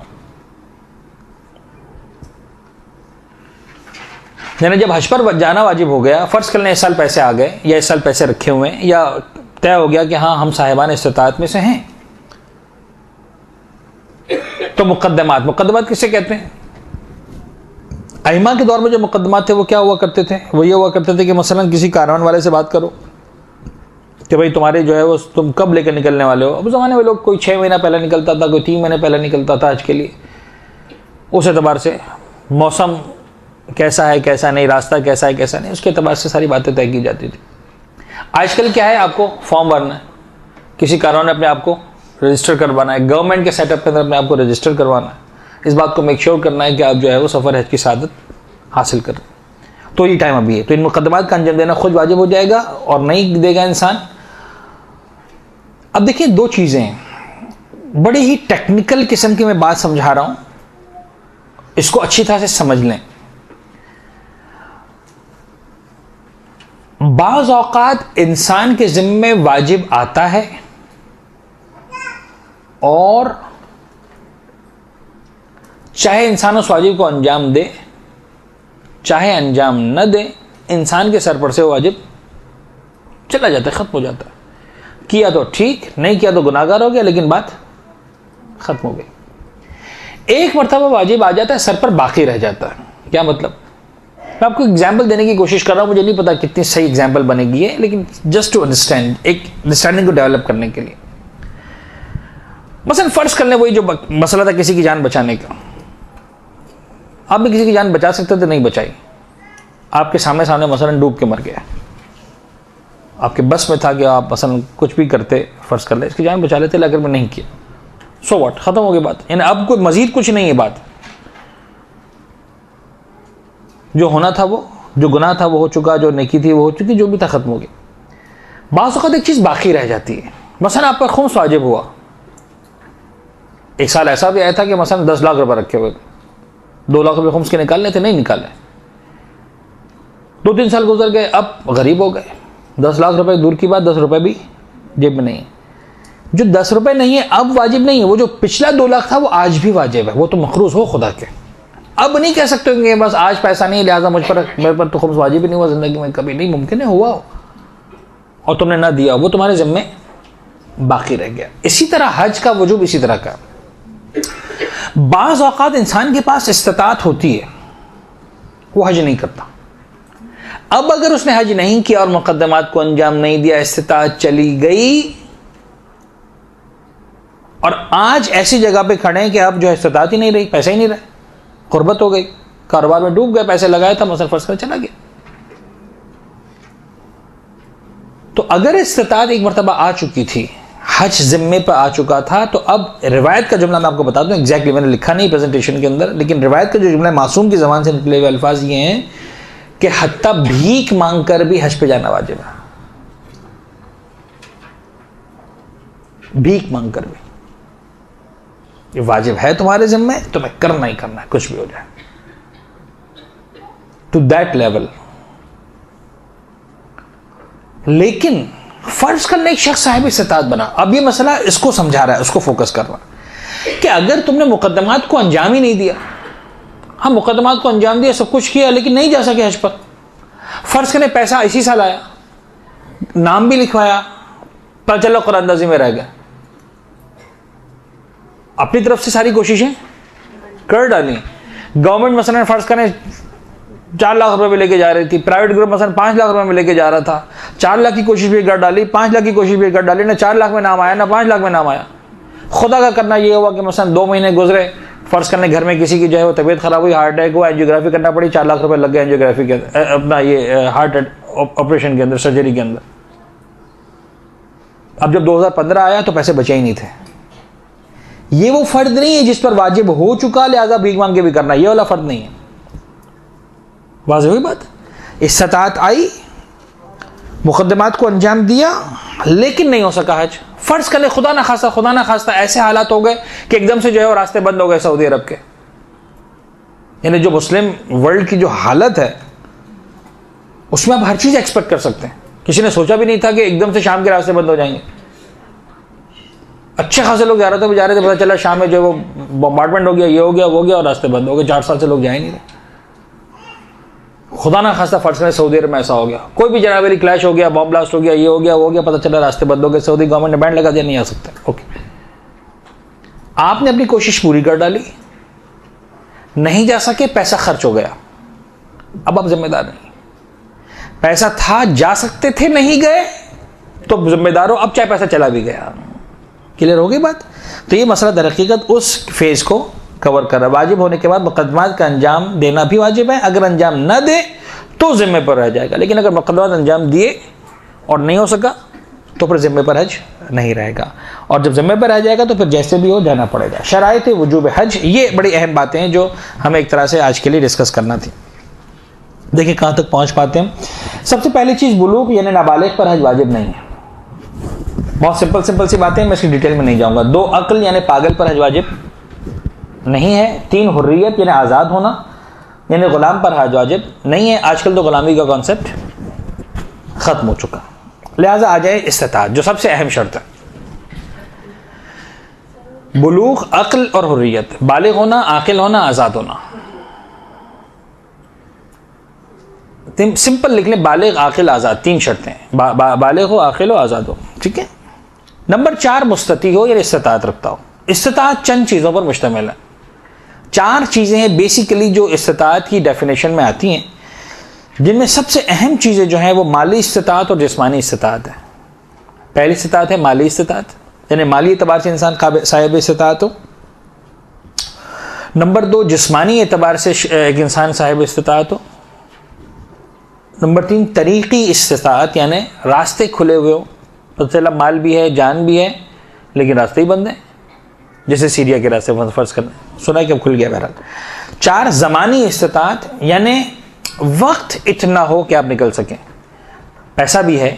यानी जब हज पर जाना वाजिब हो गया, फर्ज कर लें इस साल पैसे आ गए या इस साल पैसे रखे हुए हैं, या तय हो गया कि हाँ हम साहिबान इस्तिताअत में से हैं, तो मुकद्दमात किसे कहते हैं? अइमा के दौर में जो मुकद्दमात थे वो क्या हुआ करते थे? वो ये हुआ करते थे कि मसलन किसी कारवान वाले से बात करो कि भाई तुम्हारे जो है वो तुम कब लेकर निकलने वाले हो। अब ज़माने में लोग कोई 6 महीना पहले निकलता था, कोई 3 महीने पहले निकलता था हज के लिए। उस एतबार से मौसम कैसा है कैसा नहीं, रास्ता कैसा है कैसा नहीं, उसके एतबार से सारी बातें तय की जाती थी। आजकल क्या है, आपको फॉर्म भरना है, किसी कारवान ने अपने आप को रजिस्टर करवाना है, गवर्नमेंट के सेटअप के अंदर अपने आप को रजिस्टर करवाना है, इस बात को मेक श्योर करना है कि आप जो है वो सफ़र हज की सादत हासिल करें। तो ये टाइम अभी है, तो इन मुकद्दमात का अंजाम देना खुद वाजिब हो जाएगा, और नहीं देगा इंसान। अब देखिए 2 चीज़ें हैं, बड़ी ही टेक्निकल किस्म की मैं बात समझा रहा हूं, इसको अच्छी तरह से समझ लें। बाज़ औक़ात इंसान के ज़िम्मे वाजिब आता है, और चाहे इंसान उस वाजिब को अंजाम दे चाहे अंजाम न दे, इंसान के सर पर से वो वाजिब चला जाता है, ख़त्म हो जाता है। किया तो ठीक, नहीं किया तो गुनाहगार हो गया, लेकिन बात ख़त्म हो गई। एक मरतबा वाजिब आ जाता है, सर पर बाकी रह जाता है। क्या मतलब? मैं आपको एग्जाम्पल देने की कोशिश कर रहा हूँ, मुझे नहीं पता कितनी सही एग्जाम्पल बनेगी है, लेकिन जस्ट टू अंडरस्टैंड, एक अंडरस्टैंडिंग को डेवलप करने के लिए। मसलन फ़र्ज़ कर लें वही जो मसला था किसी की जान बचाने का। आप भी किसी की जान बचा सकते थे, नहीं बचाई, आपके सामने मसलन डूब के मर गया, आपके बस में था कि आप मसलन कुछ भी करते, फ़र्ज़ कर ले इसकी जान बचा लेते, अगर मैं नहीं किया, सो व्हाट, ख़त्म हो गई बात। यानी अब कोई मज़ीद कुछ नहीं है बात, जो होना था वो, जो गुनाह था वो हो चुका, जो नेकी थी वो हो चुकी, जो भी था ख़त्म हो गई। बाज़ वक़्त एक चीज़ बाकी रह जाती है। मसलन आप पर खुम्स वाजिब हुआ, एक साल ऐसा भी आया था कि मसलन 10 लाख रुपए रखे हुए थे, 2 लाख रुपए खुम्स के निकालने थे, नहीं निकाले, 2-3 साल गुजर गए, अब गरीब हो गए, 10 लाख रुपए दूर की बात, 10 रुपए भी जेब में नहीं है। जो 10 रुपए नहीं है अब वाजिब नहीं है, वो जो पिछला 2 लाख था वो आज भी वाजिब है, वो तो मखरूज हो खुदा के। अब नहीं कह सकते कि बस आज पैसा नहीं लिहाजा मेरे पर तो खुम्स वाजिब ही नहीं हुआ ज़िंदगी में कभी, नहीं, मुमकिन है हुआ हो और तुमने ना दिया, वो तुम्हारे ज़िम्मे बाकी रह गया। इसी तरह हज का वजूब इसी तरह का, बाज़ औक़ात इंसान के पास इस्तिताअत होती है, वो हज नहीं करता। अब अगर उसने हज नहीं किया और मुकद्दमात को अंजाम नहीं दिया, इस्तिताअत चली गई, और आज ऐसी जगह पे खड़े हैं कि अब जो है इस्तिताअत ही नहीं रही, पैसे ही नहीं रहे, गुर्बत हो गई, कारोबार में डूब गए, पैसे लगाए था, मसलन फर्ज कर चला गया। तो अगर इस्तिताअत एक मरतबा आ चुकी थी, हज जिम्मे पर आ चुका था, तो अब रिवायत का जुमला मैं आपको बता दूं, एग्जैक्टली मैंने लिखा नहीं प्रेजेंटेशन के अंदर, लेकिन रिवायत का जो जुमला मासूम की ज़बान से निकले हुए अल्फाज ये हैं कि हत्ता भीख मांग कर भी हज पे जाना वाजिब है, भीख मांग कर भी ये वाजिब है तुम्हारे जिम्मे, तुम्हें करना ही करना है, कुछ भी हो जाए, टू दैट लेवल। लेकिन फर्ज करना एक शख्स साहिब इस्तिताअत बना, अब ये मसला इसको समझा रहा है, उसको फोकस कर रहा है कि अगर तुमने मुकद्दमात को अंजाम ही नहीं दिया, हम मुकद्दमात को अंजाम दिया, सब कुछ किया, लेकिन नहीं जा सके हज पर, फर्ज करें पैसा इसी साल आया, नाम भी लिखवाया, पता चला कुरानंदाजी में रह गया, अपनी तरफ से सारी कोशिशें कर डाली, गवर्नमेंट मसलन फर्ज करें 4 लाख रुपए में लेके जा रही थी, प्राइवेट ग्रुप मसलन 5 लाख रुपए में लेके जा रहा था, 4 लाख की कोशिश भी कर डाली, 5 लाख की कोशिश भी कर डाली, ना 4 लाख में नाम आया ना 5 लाख में नाम आया। खुदा का करना ये हुआ कि मसलन 2 महीने गुजरे, फर्ज करने घर में किसी की जो है वो तबीयत खराब हुई, हार्ट अटैक हुआ, एंजियोग्राफी करना पड़ी, 4 लाख रुपए लग गए एंजियोग्राफी के अपना ये हार्ट ऑपरेशन के अंदर, सर्जरी के अंदर। अब जब 2015 आया तो पैसे बचे ही नहीं थे। ये वो फर्द नहीं है जिस पर वाजिब हो चुका लिहाजा भीख मांग के भी करना, ये वाला फर्द नहीं है। वाज़ेह हुई बात। इस्तात आई, मुकद्दमात को अंजाम दिया, लेकिन नहीं हो सका हज। फर्ज कर ले खुदा ना खास्ता ऐसे हालात हो गए कि एकदम से जो है वो रास्ते बंद हो गए सऊदी अरब के, यानी जो मुस्लिम वर्ल्ड की जो हालत है उसमें आप हर चीज एक्सपेक्ट कर सकते हैं। किसी ने सोचा भी नहीं था कि एकदम से शाम के रास्ते बंद हो जाएंगे। अच्छे खासे लोग जा रहे थे, पता चला शाम में जो वो बॉम्बार्डमेंट हो गया, ये हो गया, वो गया और रास्ते बंद हो गए। 4 साल से लोग जा ही नहीं रहे। खुदा ना खास्ता फर्ज करें सऊदी अरब में ऐसा हो गया, कोई भी जनाबेली क्लैश हो गया, बॉम्ब ब्लास्ट हो गया, ये हो गया, वो हो गया, पता चला रास्ते बंद हो गए। सऊदी गवर्नमेंट ने बैन लगा दिया, नहीं आ सकते। ओके, आपने अपनी कोशिश पूरी कर डाली, नहीं जा सके, पैसा खर्च हो गया, अब आप जिम्मेदार नहीं। पैसा था, जा सकते थे, नहीं गए तो जिम्मेदार हो, अब चाहे पैसा चला भी गया। क्लियर हो गई बात। तो ये मसला दर हकीकत उस फेज को कवर कर रहा है। वाजिब होने के बाद मुकद्दमात का अंजाम देना भी वाजिब है, अगर अंजाम न दे तो जिम्मे पर रह जाएगा, लेकिन अगर मुकद्दमात अंजाम दिए और नहीं हो सका तो फिर जिम्मे पर हज नहीं रहेगा, और जब जिम्मे पर रह जाएगा तो फिर जैसे भी हो जाना पड़ेगा। शराइत वजूब हज, ये बड़ी अहम बातें हैं जो हमें एक तरह से आज के लिए डिस्कस करना थी। देखिए कहाँ तक पहुँच पाते हैं। सबसे पहली चीज़, बुलूग यानी नाबालिग पर हज वाजिब नहीं है। बहुत सिंपल सी बातें, मैं इसकी डिटेल में नहीं जाऊँगा। 2 अक्ल यानी पागल पर हज वाजिब नहीं है। 3 हुर्रियत यानी आज़ाद होना यानी गुलाम पर हज वाजिब नहीं है। आजकल तो गुलामी का कॉन्सेप्ट ख़त्म हो चुका, लिहाजा आ जाए इस्तिताअत, जो सबसे अहम शर्त है। बुलूग, अक्ल और हुर्रियत, बालिग होना, आकिल होना, आज़ाद होना। सिंपल लिख लें, बालिग, आकिल, आज़ाद, 3 शर्तें। बालिग हो, आकिल हो, आज़ाद हो, ठीक है। नंबर 4, मुस्तती हो यानी इस्तिताअत रखता हो। इस्तिताअत चंद चीज़ों पर मुश्तमिल है। 4 चीज़ें हैं बेसिकली जो इस्तिताअत की डेफिनेशन में आती हैं, जिनमें सबसे अहम चीज़ें जो हैं वो माली इस्तिताअत और जिस्मानी इस्तिताअत है। पहली इस्तिताअत है माली इस्तिताअत, यानी माली एतबार से इंसान साहिब इस्तिताअत हो। नंबर 2, जिस्मानी एतबार से एक इंसान साहिब इस्तिताअत हो। नंबर 3, तरीक़ी इस्तिताअत यानी रास्ते खुले हुए हो, पता चला माल भी है, जान भी है, लेकिन रास्ते ही बंद हैं, जैसे सीरिया के रास्ते फर्ज करना, सुना है कि अब खुल गया बहरहाल। 4, ज़मानी इस्तिताअत यानी वक्त इतना हो कि आप निकल सकें, पैसा भी है,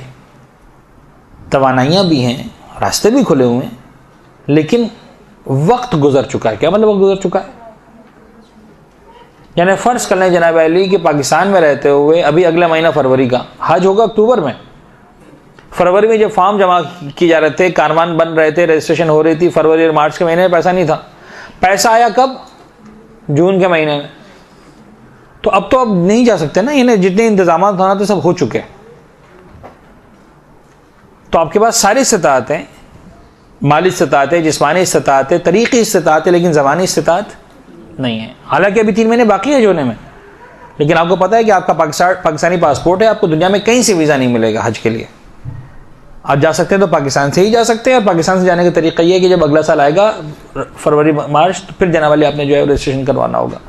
तवानाइयाँ भी हैं, रास्ते भी खुले हुए हैं, लेकिन वक्त गुजर चुका है। क्या मतलब वक्त गुजर चुका है? यानी फ़र्ज़ कर लें जनाब अली कि पाकिस्तान में रहते हुए अभी अगला महीना फरवरी का हज होगा, अक्टूबर में, फरवरी में जब फॉर्म जमा किए जा रहे थे, कारवान बन रहे थे, रजिस्ट्रेशन हो रही थी, फरवरी और मार्च के महीने में पैसा नहीं था। पैसा आया कब? जून के महीने में। तो अब नहीं जा सकते ना, यानी जितने इंतजाम होना थे सब हो चुके हैं। तो आपके पास सारी इस्तिताअत हैं, माली इस्तिताअत है, जिस्मानी इस्तिताअत है, तरीक़ी इस्तिताअत है, लेकिन ज़बानी इस्तिताअत नहीं है। हालांकि अभी 3 महीने बाकी है जोने में, लेकिन आपको पता है कि आपका पाकिस्तानी पासपोर्ट है, आपको दुनिया में कहीं से वीज़ा नहीं मिलेगा हज के लिए। आप जा सकते हैं तो पाकिस्तान से ही जा सकते हैं, और पाकिस्तान से जाने का तरीका ये है कि जब अगला साल आएगा फरवरी मार्च, तो फिर जाने वाले आपने जो है रजिस्ट्रेशन करवाना होगा,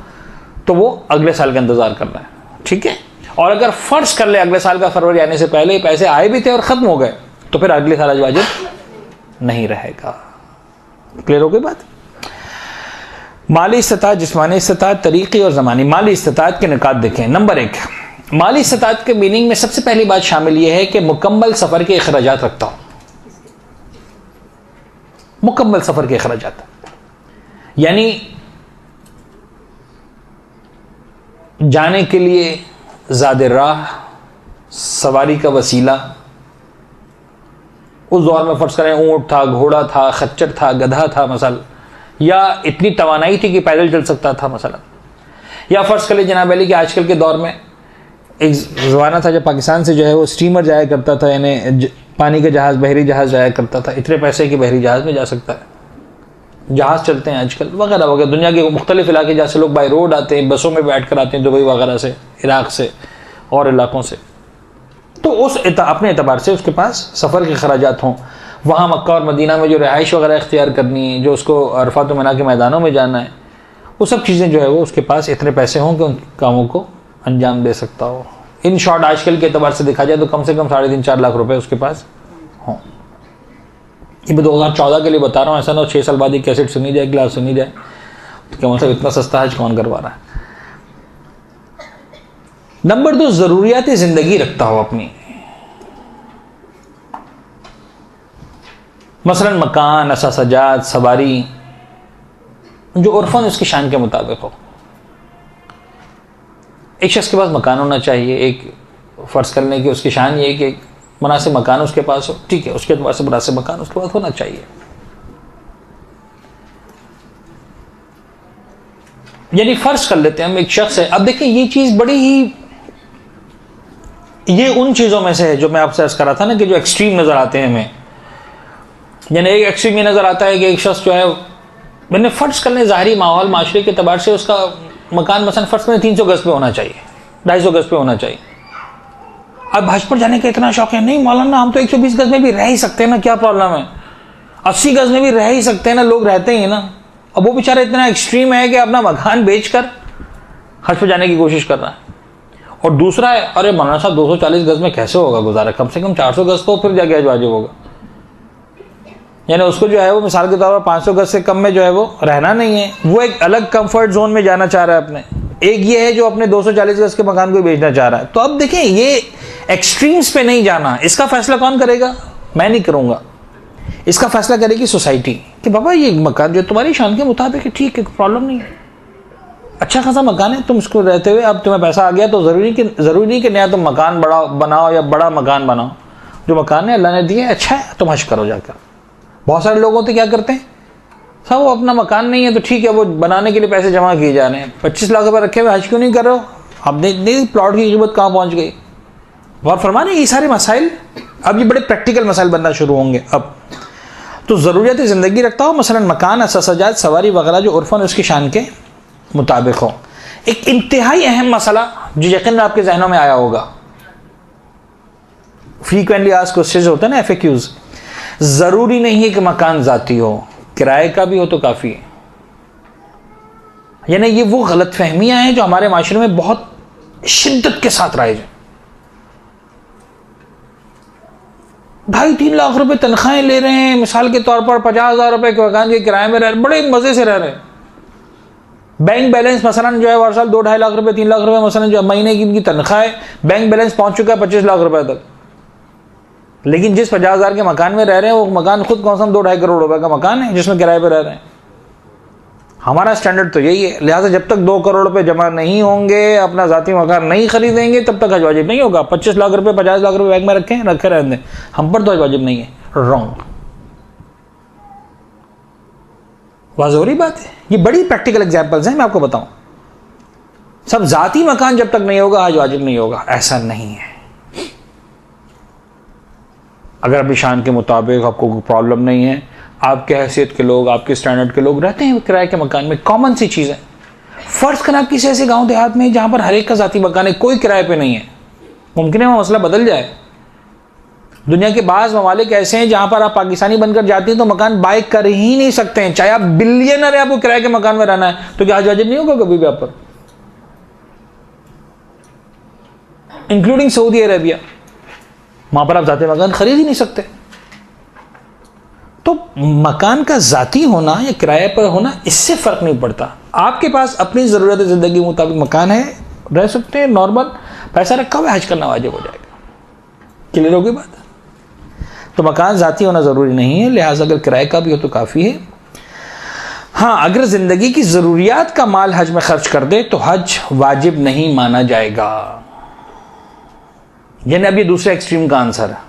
तो वो अगले साल का इंतज़ार करना है, ठीक है। और अगर फ़र्ज़ कर ले अगले साल का फरवरी आने से पहले पैसे आए भी थे और ख़त्म हो गए, तो फिर अगले साल वाजिब नहीं रहेगा। क्लियर हो गई बात? माली इस्तिताअत, जिस्मानी इस्तिताअत, तरीक़ी और ज़मानी। माली इस्तिताअत के निकात देखें। नंबर 1, माली इस्तिताअत के मीनिंग में सबसे पहली बात शामिल यह है कि मुकम्मल सफ़र के अखराजात रखता हूँ। मुकम्मल सफ़र के अखराजात यानी जाने के लिए ज़ादे राह, सवारी का वसीला। उस दौर में फ़र्ज़ करें ऊँट था, घोड़ा था, खच्चर था, गधा था मसल, या इतनी तवानाई थी कि पैदल चल सकता था मसला। या फ़र्ज़ कर ले जनाब अली कि आजकल के दौर में एक ज़माना था जब पाकिस्तान से जो है वो स्टीमर जाया करता था, यानी पानी का जहाज़, बहरी जहाज़ जाया करता था। इतने पैसे कि बहरी जहाज़ में जा सकता है, जहाज़ चलते हैं आजकल वगैरह वगैरह। दुनिया के मुख्तलिफ इलाके जहाँ से लोग बाई रोड आते हैं, बसों में बैठ कर आते हैं, दुबई वगैरह से, इराक़ से और इलाक़ों से। तो उस अपने एतबार से उसके पास सफ़र के अखराजात हों, वहाँ मक्का और मदीना में जो रिहाइश वगैरह इख्तियार करनी है, जो उसको अरफ़ात व मिना के मैदानों में जाना है, वो सब चीज़ें जो है वो उसके पास इतने पैसे हों कि उन कामों को अंजाम दे सकता हो। इन शॉर्ट आजकल के एतबार से देखा जाए तो कम से कम 3.5-4 लाख रुपए उसके पास हों। ये मैं 2014 के लिए बता रहा हूँ, ऐसा ना 6 साल बाद ही कैसेट सुनी जाए, क्लास सुनी जाए, तो क्या मतलब इतना सस्ता हज कौन करवा रहा है। नंबर 2, ज़रूरियात ज़िंदगी रखता हो अपनी, मसलन मकान, असासजात, सवारी, जो उर्फन उसकी शान के मुताबिक हो। एक शख्स के पास मकान होना चाहिए, एक फ़र्ज़ करने की उसकी शान ये कि मुनासिब मकान उसके पास हो, ठीक है, उसके एतबार से मुनासिब मकान उसके पास होना चाहिए। यानी फ़र्ज़ कर लेते हैं हम एक शख्स है, अब देखें ये चीज़ बड़ी ही, ये उन चीज़ों में से है जो मैं आपसे अर्ज़ कर रहा था ना कि जो एक्सट्रीम नज़र आते हैं हमें। यानी एक एक्सट्रीम ये नज़र आता है कि एक शख्स जो है, मैंने फ़र्ज़ कर लें ज़ाहिरी माहौल माशरे के एतबार से उसका मकान मसलन फ़र्ज़ करें 300 गज़ पे होना चाहिए, 250 गज़ पे होना चाहिए। अब हज पर जाने का इतना शौक है, नहीं मौलाना हम तो 120 गज़ में भी रह ही सकते हैं ना, क्या प्रॉब्लम है, 80 गज़ में भी रह ही सकते हैं ना, लोग रहते ही हैं ना। अब वो बेचारा इतना एक्सट्रीम है कि अपना मकान बेच कर हज पर जाने की कोशिश कर रहा है। और दूसरा है, अरे मौलाना साहब 240 गज़ में कैसे होगा गुजारा, कम से कम 400 गज़ तो फिर जाके हज वाजिब होगा। यानी उसको जो है वो मिसाल के तौर पर 500 गज़ से कम में जो है वो रहना नहीं है, वो एक अलग कंफर्ट जोन में जाना चाह रहा है अपने। एक ये है जो अपने 240 गज़ के मकान को बेचना चाह रहा है। तो अब देखें ये एक्सट्रीम्स पे नहीं जाना, इसका फैसला कौन करेगा, मैं नहीं करूँगा, इसका फैसला करेगी सोसाइटी कि बाबा ये मकान जो तुम्हारी शान के मुताबिक है, ठीक है, प्रॉब्लम नहीं है, अच्छा खासा मकान है, तुम इसको रहते हुए अब तुम्हें पैसा आ गया तो ज़रूरी नहीं कि नया तुम मकान बड़ा बनाओ या बड़ा मकान बनाओ। जो मकान है अल्लाह ने दिया है, अच्छा है, तुम हज करो जाकर। बहुत सारे लोग होते क्या करते हैं, सब वो अपना मकान नहीं है तो ठीक है, वो बनाने के लिए पैसे जमा किए जा रहे हैं, 25 लाख रुपये रखे हुए, हज क्यों नहीं कर रहे हो। अब नहीं प्लॉट की कीमत कहाँ पहुँच गई। और फरमाने ये सारे मसाइल अब ये बड़े प्रैक्टिकल मसाइल बनना शुरू होंगे अब। तो ज़रूरियात ज़िंदगी रखता हो, मसलन मकान, असासजात, सवारी वगैरह जो उर्फन उसकी शान के मुताबिक हो। एक इंतहाई अहम मसला जो यकीन आपके जहनों में आया होगा, फ्रीक्वेंटली आस्क्ड क्वेश्चंस होते हैं ना, FAQs, ज़रूरी नहीं है कि मकान ज़ाती हो, किराए का भी हो तो काफ़ी है। यानी ये वो गलत फहमियाँ हैं जो हमारे माशरे में बहुत शिद्दत के साथ राइज हैं। 2.5-3 लाख रुपए तनख्वाहें ले रहे हैं, मिसाल के तौर पर 50,000 रुपए के मकान के किराए में रह रहे, बड़े मज़े से रह रहे हैं। बैंक बैलेंस मसलन जो है हर साल 2-2.5 लाख रुपए 3 लाख रुपए मसलन जो महीने की इनकी तनख्वाह है, बैंक बैलेंस पहुंच चुका है 25 लाख रुपए तक। लेकिन जिस 50,000 के मकान में रह रहे हैं वो मकान खुद कौन सा 2-2.5 करोड़ रुपए का मकान है जिसमें किराए पे रह रहे हैं। हमारा स्टैंडर्ड तो यही है, लिहाजा जब तक 2 करोड़ रुपए जमा नहीं होंगे, अपना ज़ाती मकान नहीं खरीदेंगे, तब तक हज वाजिब नहीं होगा। 25 लाख रुपए 50 लाख रुपए बैंक में रखे रहने, हम पर तो हज वाजिब नहीं है। रॉन्ग, वाज़ोरी बात है। ये बड़ी प्रैक्टिकल एग्जांपल्स हैं, मैं आपको बताऊं। सब ज़ाती मकान जब तक नहीं होगा हज वाजिब नहीं होगा, ऐसा नहीं है। अगर अभी शान के मुताबिक आपको कोई प्रॉब्लम नहीं है, आपके हैसियत के लोग, आपके स्टैंडर्ड के लोग रहते हैं किराए के मकान में, कॉमन सी चीज़ है। फ़र्ज़ करें आप किसी ऐसे गांव देहात में जहां पर हर एक का ज़ाती मकान है, कोई किराए पे नहीं है, मुमकिन है वो मसला बदल जाए। दुनिया के बाज़ ममालिक ऐसे हैं जहां पर आप पाकिस्तानी बनकर जाती हैं तो मकान बाय कर ही नहीं सकते हैं, चाहे आप बिलियनर है, आपको किराए के मकान में रहना है, तो क्या हज वाजिब नहीं होगा कभी भी आप पर, इंक्लूडिंग सऊदी अरेबिया, वहां पर आप ज़ाती मकान खरीद ही नहीं सकते। तो मकान का ज़ाती होना या किराए पर होना, इससे फ़र्क नहीं पड़ता। आपके पास अपनी ज़रूरत ज़िंदगी के मुताबिक मकान है, रह सकते हैं, नॉर्मल पैसा रखा हुआ, हज करना वाजिब हो जाएगा। क्लियर होगी बात। तो मकान ज़ाती होना ज़रूरी नहीं है, लिहाजा अगर किराए का भी हो तो काफ़ी है। हाँ, अगर ज़िंदगी की ज़रूरियात का माल हज में खर्च कर दे तो हज वाजिब नहीं माना जाएगा। यानी अब ये दूसरे एक्सट्रीम का आंसर है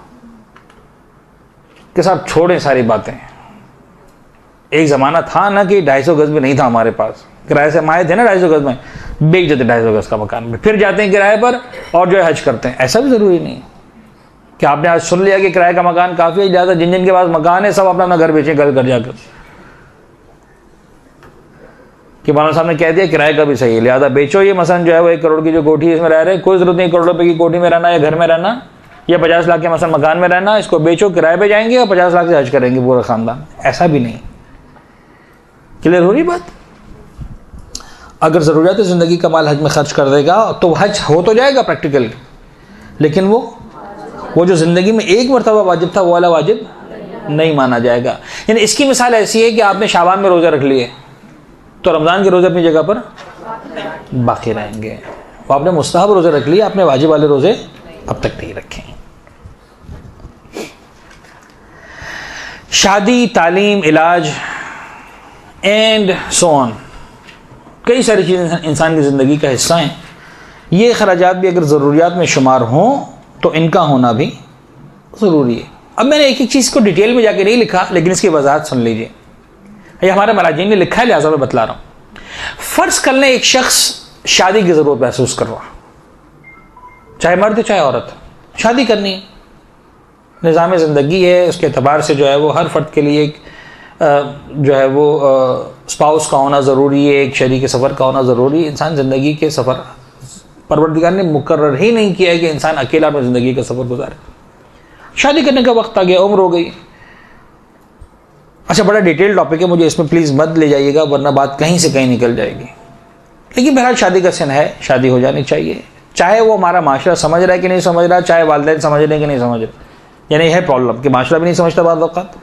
कि साहब छोड़ें सारी बातें। एक ज़माना था ना कि 250 गज़ में नहीं था हमारे पास, किराए से हम आए थे ना 250 गज़ में, बेच देते 250 गज़ का मकान में, फिर जाते हैं किराए पर और जो है हज करते हैं। ऐसा भी ज़रूरी नहीं है कि आपने आज सुन लिया कि किराए का मकान काफ़ी है, ज़्यादा जिन जिन के पास मकान है सब अपना अपना घर बेचें, घर जाकर कि मौलाना साहब ने कह दिया किराए का भी सही है, लिहाजा बेचो ये। मसलन जो है वो 1 करोड़ की जो कोठी इसमें रह रहे हैं, कोई ज़रूरत नहीं 1 करोड़ रुपए की कोठी में रहना या घर में रहना या 50 लाख के मसलन मकान में रहना, इसको बेचो, किराए पे जाएंगे और 50 लाख से हज करेंगे पूरा ख़ानदान। ऐसा भी नहीं। क्लियर हो रही बात। अगर ज़रूरत ज़िंदगी का माल हज में खर्च कर देगा तो हज हो तो जाएगा प्रैक्टिकली, लेकिन वो जो ज़िंदगी में एक मरतबा वाजिब था वो वाला वाजिब नहीं माना जाएगा। यानी इसकी मिसाल ऐसी है कि आपने शाबान में रोज़ा रख लिए तो रमज़ान के रोज़े अपनी जगह पर बाकी रहेंगे। वो आपने मुस्तहब रोज़े रख लिए, आपने वाजिब वाले रोज़े अब तक नहीं रखे। शादी, तालीम, इलाज एंड सो ऑन, कई सारी चीज़ें इंसान की ज़िंदगी का हिस्सा हैं। ये खराजात भी अगर ज़रूरियात में शुमार हों तो इनका होना भी ज़रूरी है। अब मैंने एक एक चीज़ को डिटेल में जाके नहीं लिखा, लेकिन इसकी वजाहत सुन लीजिए। ये हमारे मराजीन ने लिखा है, लिहाजा मैं बतला रहा हूँ। फ़र्ज़ कर लें एक शख्स शादी की ज़रूरत महसूस कर रहा, चाहे मर्द चाहे औरत, शादी करनी है, निज़ाम ज़िंदगी है, उसके एतबार से जो है वो हर फ़र्द के लिए एक जो है वो स्पाउस का होना ज़रूरी है, एक शरीक सफ़र का होना ज़रूरी है। इंसान ज़िंदगी के सफ़र परवरदिगार ने मुकर्रर ही नहीं किया है कि इंसान अकेला अपनी ज़िंदगी का सफ़र गुजारे। शादी करने का वक्त आ गया, उम्र हो गई। अच्छा, बड़ा डिटेल टॉपिक है, मुझे इसमें प्लीज़ मत ले जाइएगा वरना बात कहीं से कहीं निकल जाएगी। लेकिन बहरहाल शादी का सिन है, शादी हो जानी चाहिए, चाहे वो हमारा माशरा समझ रहा है कि नहीं समझ रहा, चाहे वालिदैन समझ रहे हैं कि नहीं समझ रहे। यानी है प्रॉब्लम कि माशरा भी नहीं समझता। बाद वक़्त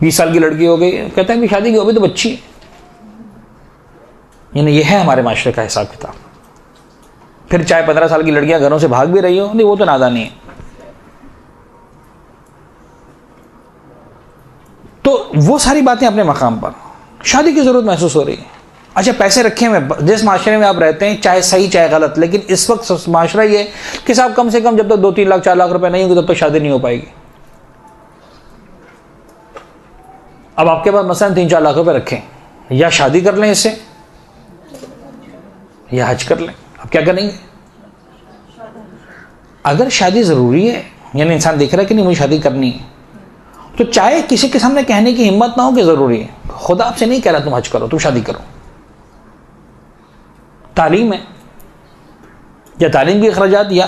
20 साल की लड़की हो गई, कहता है कि शादी की हो गई तो बच्ची है। यानी यह है हमारे माशरे का हिसाब किताब। फिर चाहे 15 साल की लड़कियां घरों से भाग भी रही हो, नहीं वो तो नादानी है। तो वो सारी बातें अपने मकाम पर, शादी की ज़रूरत महसूस हो रही है। अच्छा, पैसे रखे हुए जिस माशरे में आप रहते हैं, चाहे सही चाहे गलत, लेकिन इस वक्त माशरा ये कि साहब कम से कम जब तक 2-3 लाख 4 लाख रुपए नहीं होंगे तब तक शादी नहीं हो पाएगी। अब आपके पास मसलन 3-4 लाख रुपए रखें, या शादी कर लें इससे या हज कर लें। अब क्या करेंगे? अगर शादी ज़रूरी है, यानी इंसान देख रहा है कि नहीं मुझे शादी करनी है, तो चाहे किसी के सामने कहने की हिम्मत ना हो कि ज़रूरी है, खुदा आपसे नहीं कह रहा तुम हज करो, तुम शादी करो। तालीम है, या तालीम के अखराजात या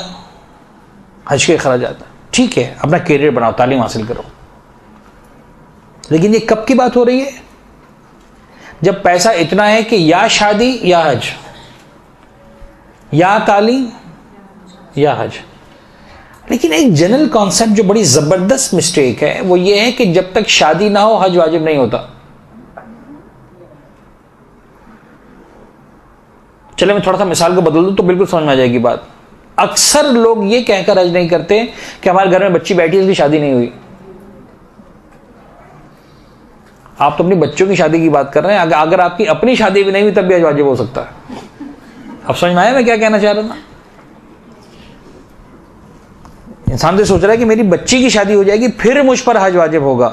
हज के अखराजात, ठीक है, अपना कैरियर बनाओ, तालीम हासिल करो। लेकिन ये कब की बात हो रही है? जब पैसा इतना है कि या शादी या हज, या तालीम या हज। लेकिन एक जनरल कॉन्सेप्ट जो बड़ी ज़बरदस्त मिस्टेक है वो ये है कि जब तक शादी ना हो हज वाजिब नहीं होता। चले मैं थोड़ा सा मिसाल को बदल दूं तो बिल्कुल समझ में आ जाएगी बात। अक्सर लोग ये कहकर हज नहीं करते कि हमारे घर में बच्ची बैठी है, उसकी शादी नहीं हुई। आप तो अपनी बच्चों की शादी की बात कर रहे हैं, अगर आपकी अपनी शादी भी नहीं हुई तब भी हज वाजिब हो सकता है। अब समझ में आया मैं क्या कहना चाह रहा था? इंसान तो सोच रहा है कि मेरी बच्ची की शादी हो जाएगी फिर मुझ पर हज वाजिब होगा।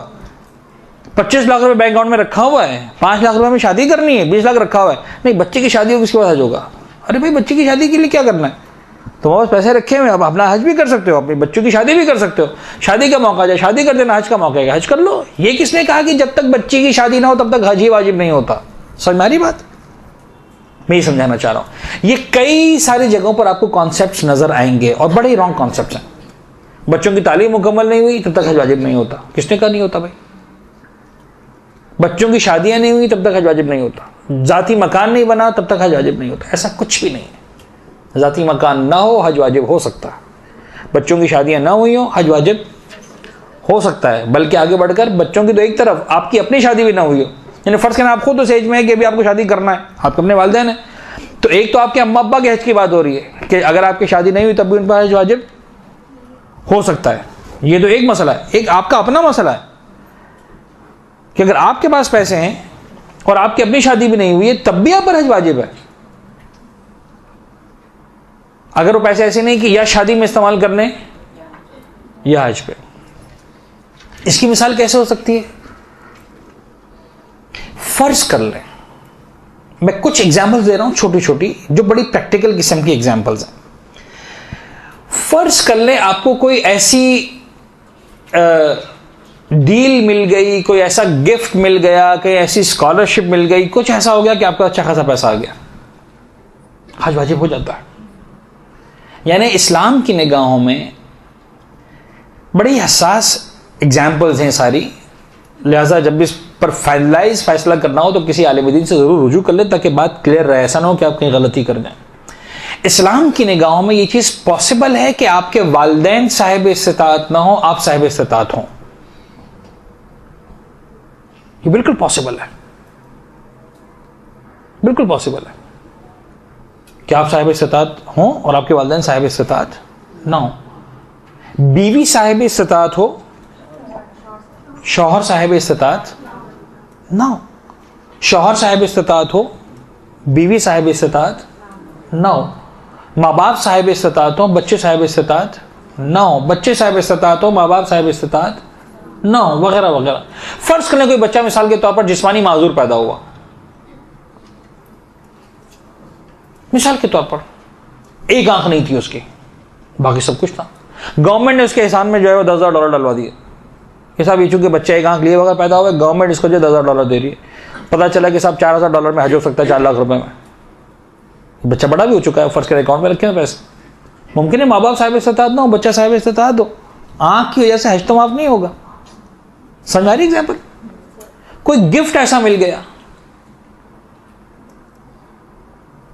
25 लाख रुपए बैंक अकाउंट में रखा हुआ है, 5 लाख रुपए में शादी करनी है, 20 लाख रखा हुआ है, नहीं बच्ची की शादी होगी उसके बाद हज होगा। अरे भाई, बच्ची की शादी के लिए क्या करना है? तुम्हारे पास पैसे रखे हुए, अब अपना हज भी कर सकते हो, अपनी बच्चों की शादी भी कर सकते हो। शादी का मौका जाए शादी कर देना, हज का मौका है हज कर लो। ये किसने कहा कि जब तक बच्ची की शादी ना हो तब तक हज ही वाजिब नहीं होता? समझ में आ रही बात? मैं ये समझाना चाह रहा हूं। ये कई सारी जगहों पर आपको कॉन्सेप्ट्स नजर आएंगे और बड़े ही रॉन्ग कॉन्सेप्ट्स हैं। बच्चों की तालीम मुकम्मल नहीं हुई तब तक हज वाजिब नहीं होता। किसने कहा नहीं होता भाई? बच्चों की शादियां नहीं हुई तब तक हज वाजिब नहीं होता। जाती मकान नहीं बना तब तक हज वाजिब नहीं होता। ऐसा कुछ भी नहीं है। जाती मकान ना हो हज वाजिब हो सकता है, बच्चों की शादियां ना हुई हो हज वाजिब हो सकता है। बल्कि आगे बढ़कर बच्चों की तो एक तरफ, आपकी अपनी शादी भी ना हुई हो, यानी फर्ज करना आप खुद उस एज में है कि अभी आपको शादी करना है, आपके अपने वालिदैन है, तो एक तो आपके अम्मा अब्बा के हज की बात हो रही है कि अगर आपकी शादी नहीं हुई तब भी उन पर हज वाजिब हो सकता है। ये तो एक मसला है। एक आपका अपना मसला है कि अगर आपके पास पैसे हैं और आपकी अपनी शादी भी नहीं हुई है तब भी आप पर हज वाजिब है। अगर वो पैसे ऐसे नहीं कि या शादी में इस्तेमाल करने या हज पे। इसकी मिसाल कैसे हो सकती है? फर्ज कर लें, मैं कुछ एग्जाम्पल्स दे रहा हूं छोटी छोटी, जो बड़ी प्रैक्टिकल किस्म की एग्जाम्पल्स हैं। फर्ज कर लें आपको कोई ऐसी डील मिल गई, कोई ऐसा गिफ्ट मिल गया, कोई ऐसी स्कॉलरशिप मिल गई, कुछ ऐसा हो गया कि आपका अच्छा खासा पैसा आ गया, हज वाजिब हो जाता है। यानी इस्लाम की निगाहों में बड़ी हसास एग्जाम्पल्स हैं सारी, लिहाजा जब भी इस पर फैसला करना हो तो किसी आलिम दीन से जरूर रुजू कर ले ताकि बात क्लियर रहे, ऐसा ना हो कि आप कहीं गलती कर जाएं। इस्लाम की निगाहों में ये चीज़ पॉसिबल है कि आपके वालिदैन साहिब इस्तिताअत ना हो, आप साहिब इस्तिताअत हों। ये बिल्कुल पॉसिबल है, बिल्कुल पॉसिबल है कि आप साहिब इस्तिताअत हों और आपके वालिदैन साहिब इस्तिताअत ना हो। बीवी साहिब इस्तिताअत हो, शौहर साहिब इस्तिताअत ना हो। शौहर साहिब इस्तिताअत हो, बीवी साहिब इस्तिताअत ना हो। माँ बाप साहिब इस्तिताअत हो, बच्चे साहिब इस्तिताअत ना हो। बच्चे साहिब इस्तिताअत हो, माँ बाप साहिब इस्तिताअत ना हो, वगैरह वगैरह। फर्ज करें कोई बच्चा मिसाल के तौर पर जिस्मानी माजूर पैदा हुआ, मिसाल के तौर पर एक आंख नहीं थी उसकी, बाकी सब कुछ था। गवर्नमेंट ने उसके एहसान में जो है वो $10,000 डलवा दिए कि साहब ये चूंकि बच्चा एक आंख लिए बगैर पैदा हुआ है, गवर्नमेंट इसको जो $10,000 दे रही है। पता चला कि साहब $4,000 में हज हो सकता है, 4 लाख रुपए में। बच्चा बड़ा भी हो चुका है, फर्ज करे अकाउंट में रखे हैं पैसे। मुमकिन है माँ बाप साहिब इस्तिताअत ना हो, बच्चा साहिब इस्तिताअत हो, आंख की वजह से हज तो माफ नहीं होगा। समझ आ रही एग्जाम्पल? कोई गिफ्ट ऐसा मिल गया,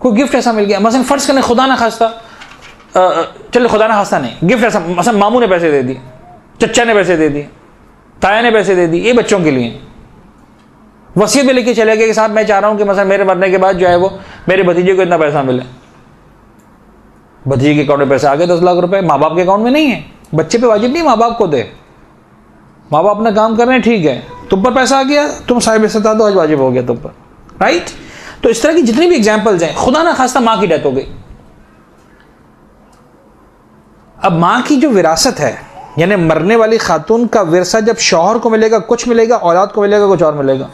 कोई गिफ्ट ऐसा मिल गया, मसलन फर्ज करने खुदा ना खास्ता, चलो खुदा ना खास्ता नहीं, गिफ्ट ऐसा, मसलन मामू ने पैसे दे दिए, चच्चा ने पैसे दे दिए, ताया ने पैसे दे दिए, ये बच्चों के लिए वसीयत में लेके चले गए कि साहब मैं चाह रहा हूं कि मसलन मेरे मरने के बाद जो है वो मेरे भतीजे को इतना पैसा मिले। भतीजे के अकाउंट में पैसे आ गए 10 लाख रुपए, माँ बाप के अकाउंट में नहीं है। बच्चे पे वाजिब नहीं माँ बाप को दे, माँ बाप अपना काम कर रहे हैं, ठीक है, तुम पर पैसा आ गया, तुम साहिब इस्तिताअत हो, हज वाजिब हो गया तुम पर, राइट। तो इस तरह की जितनी भी एग्जाम्पल्स हैं, खुदा ना खास्ता माँ की डेथ हो गई, अब माँ की जो विरासत है, यानी मरने वाली खातून का विरसा जब शौहर को मिलेगा कुछ मिलेगा, औलाद को मिलेगा कुछ और मिलेगा।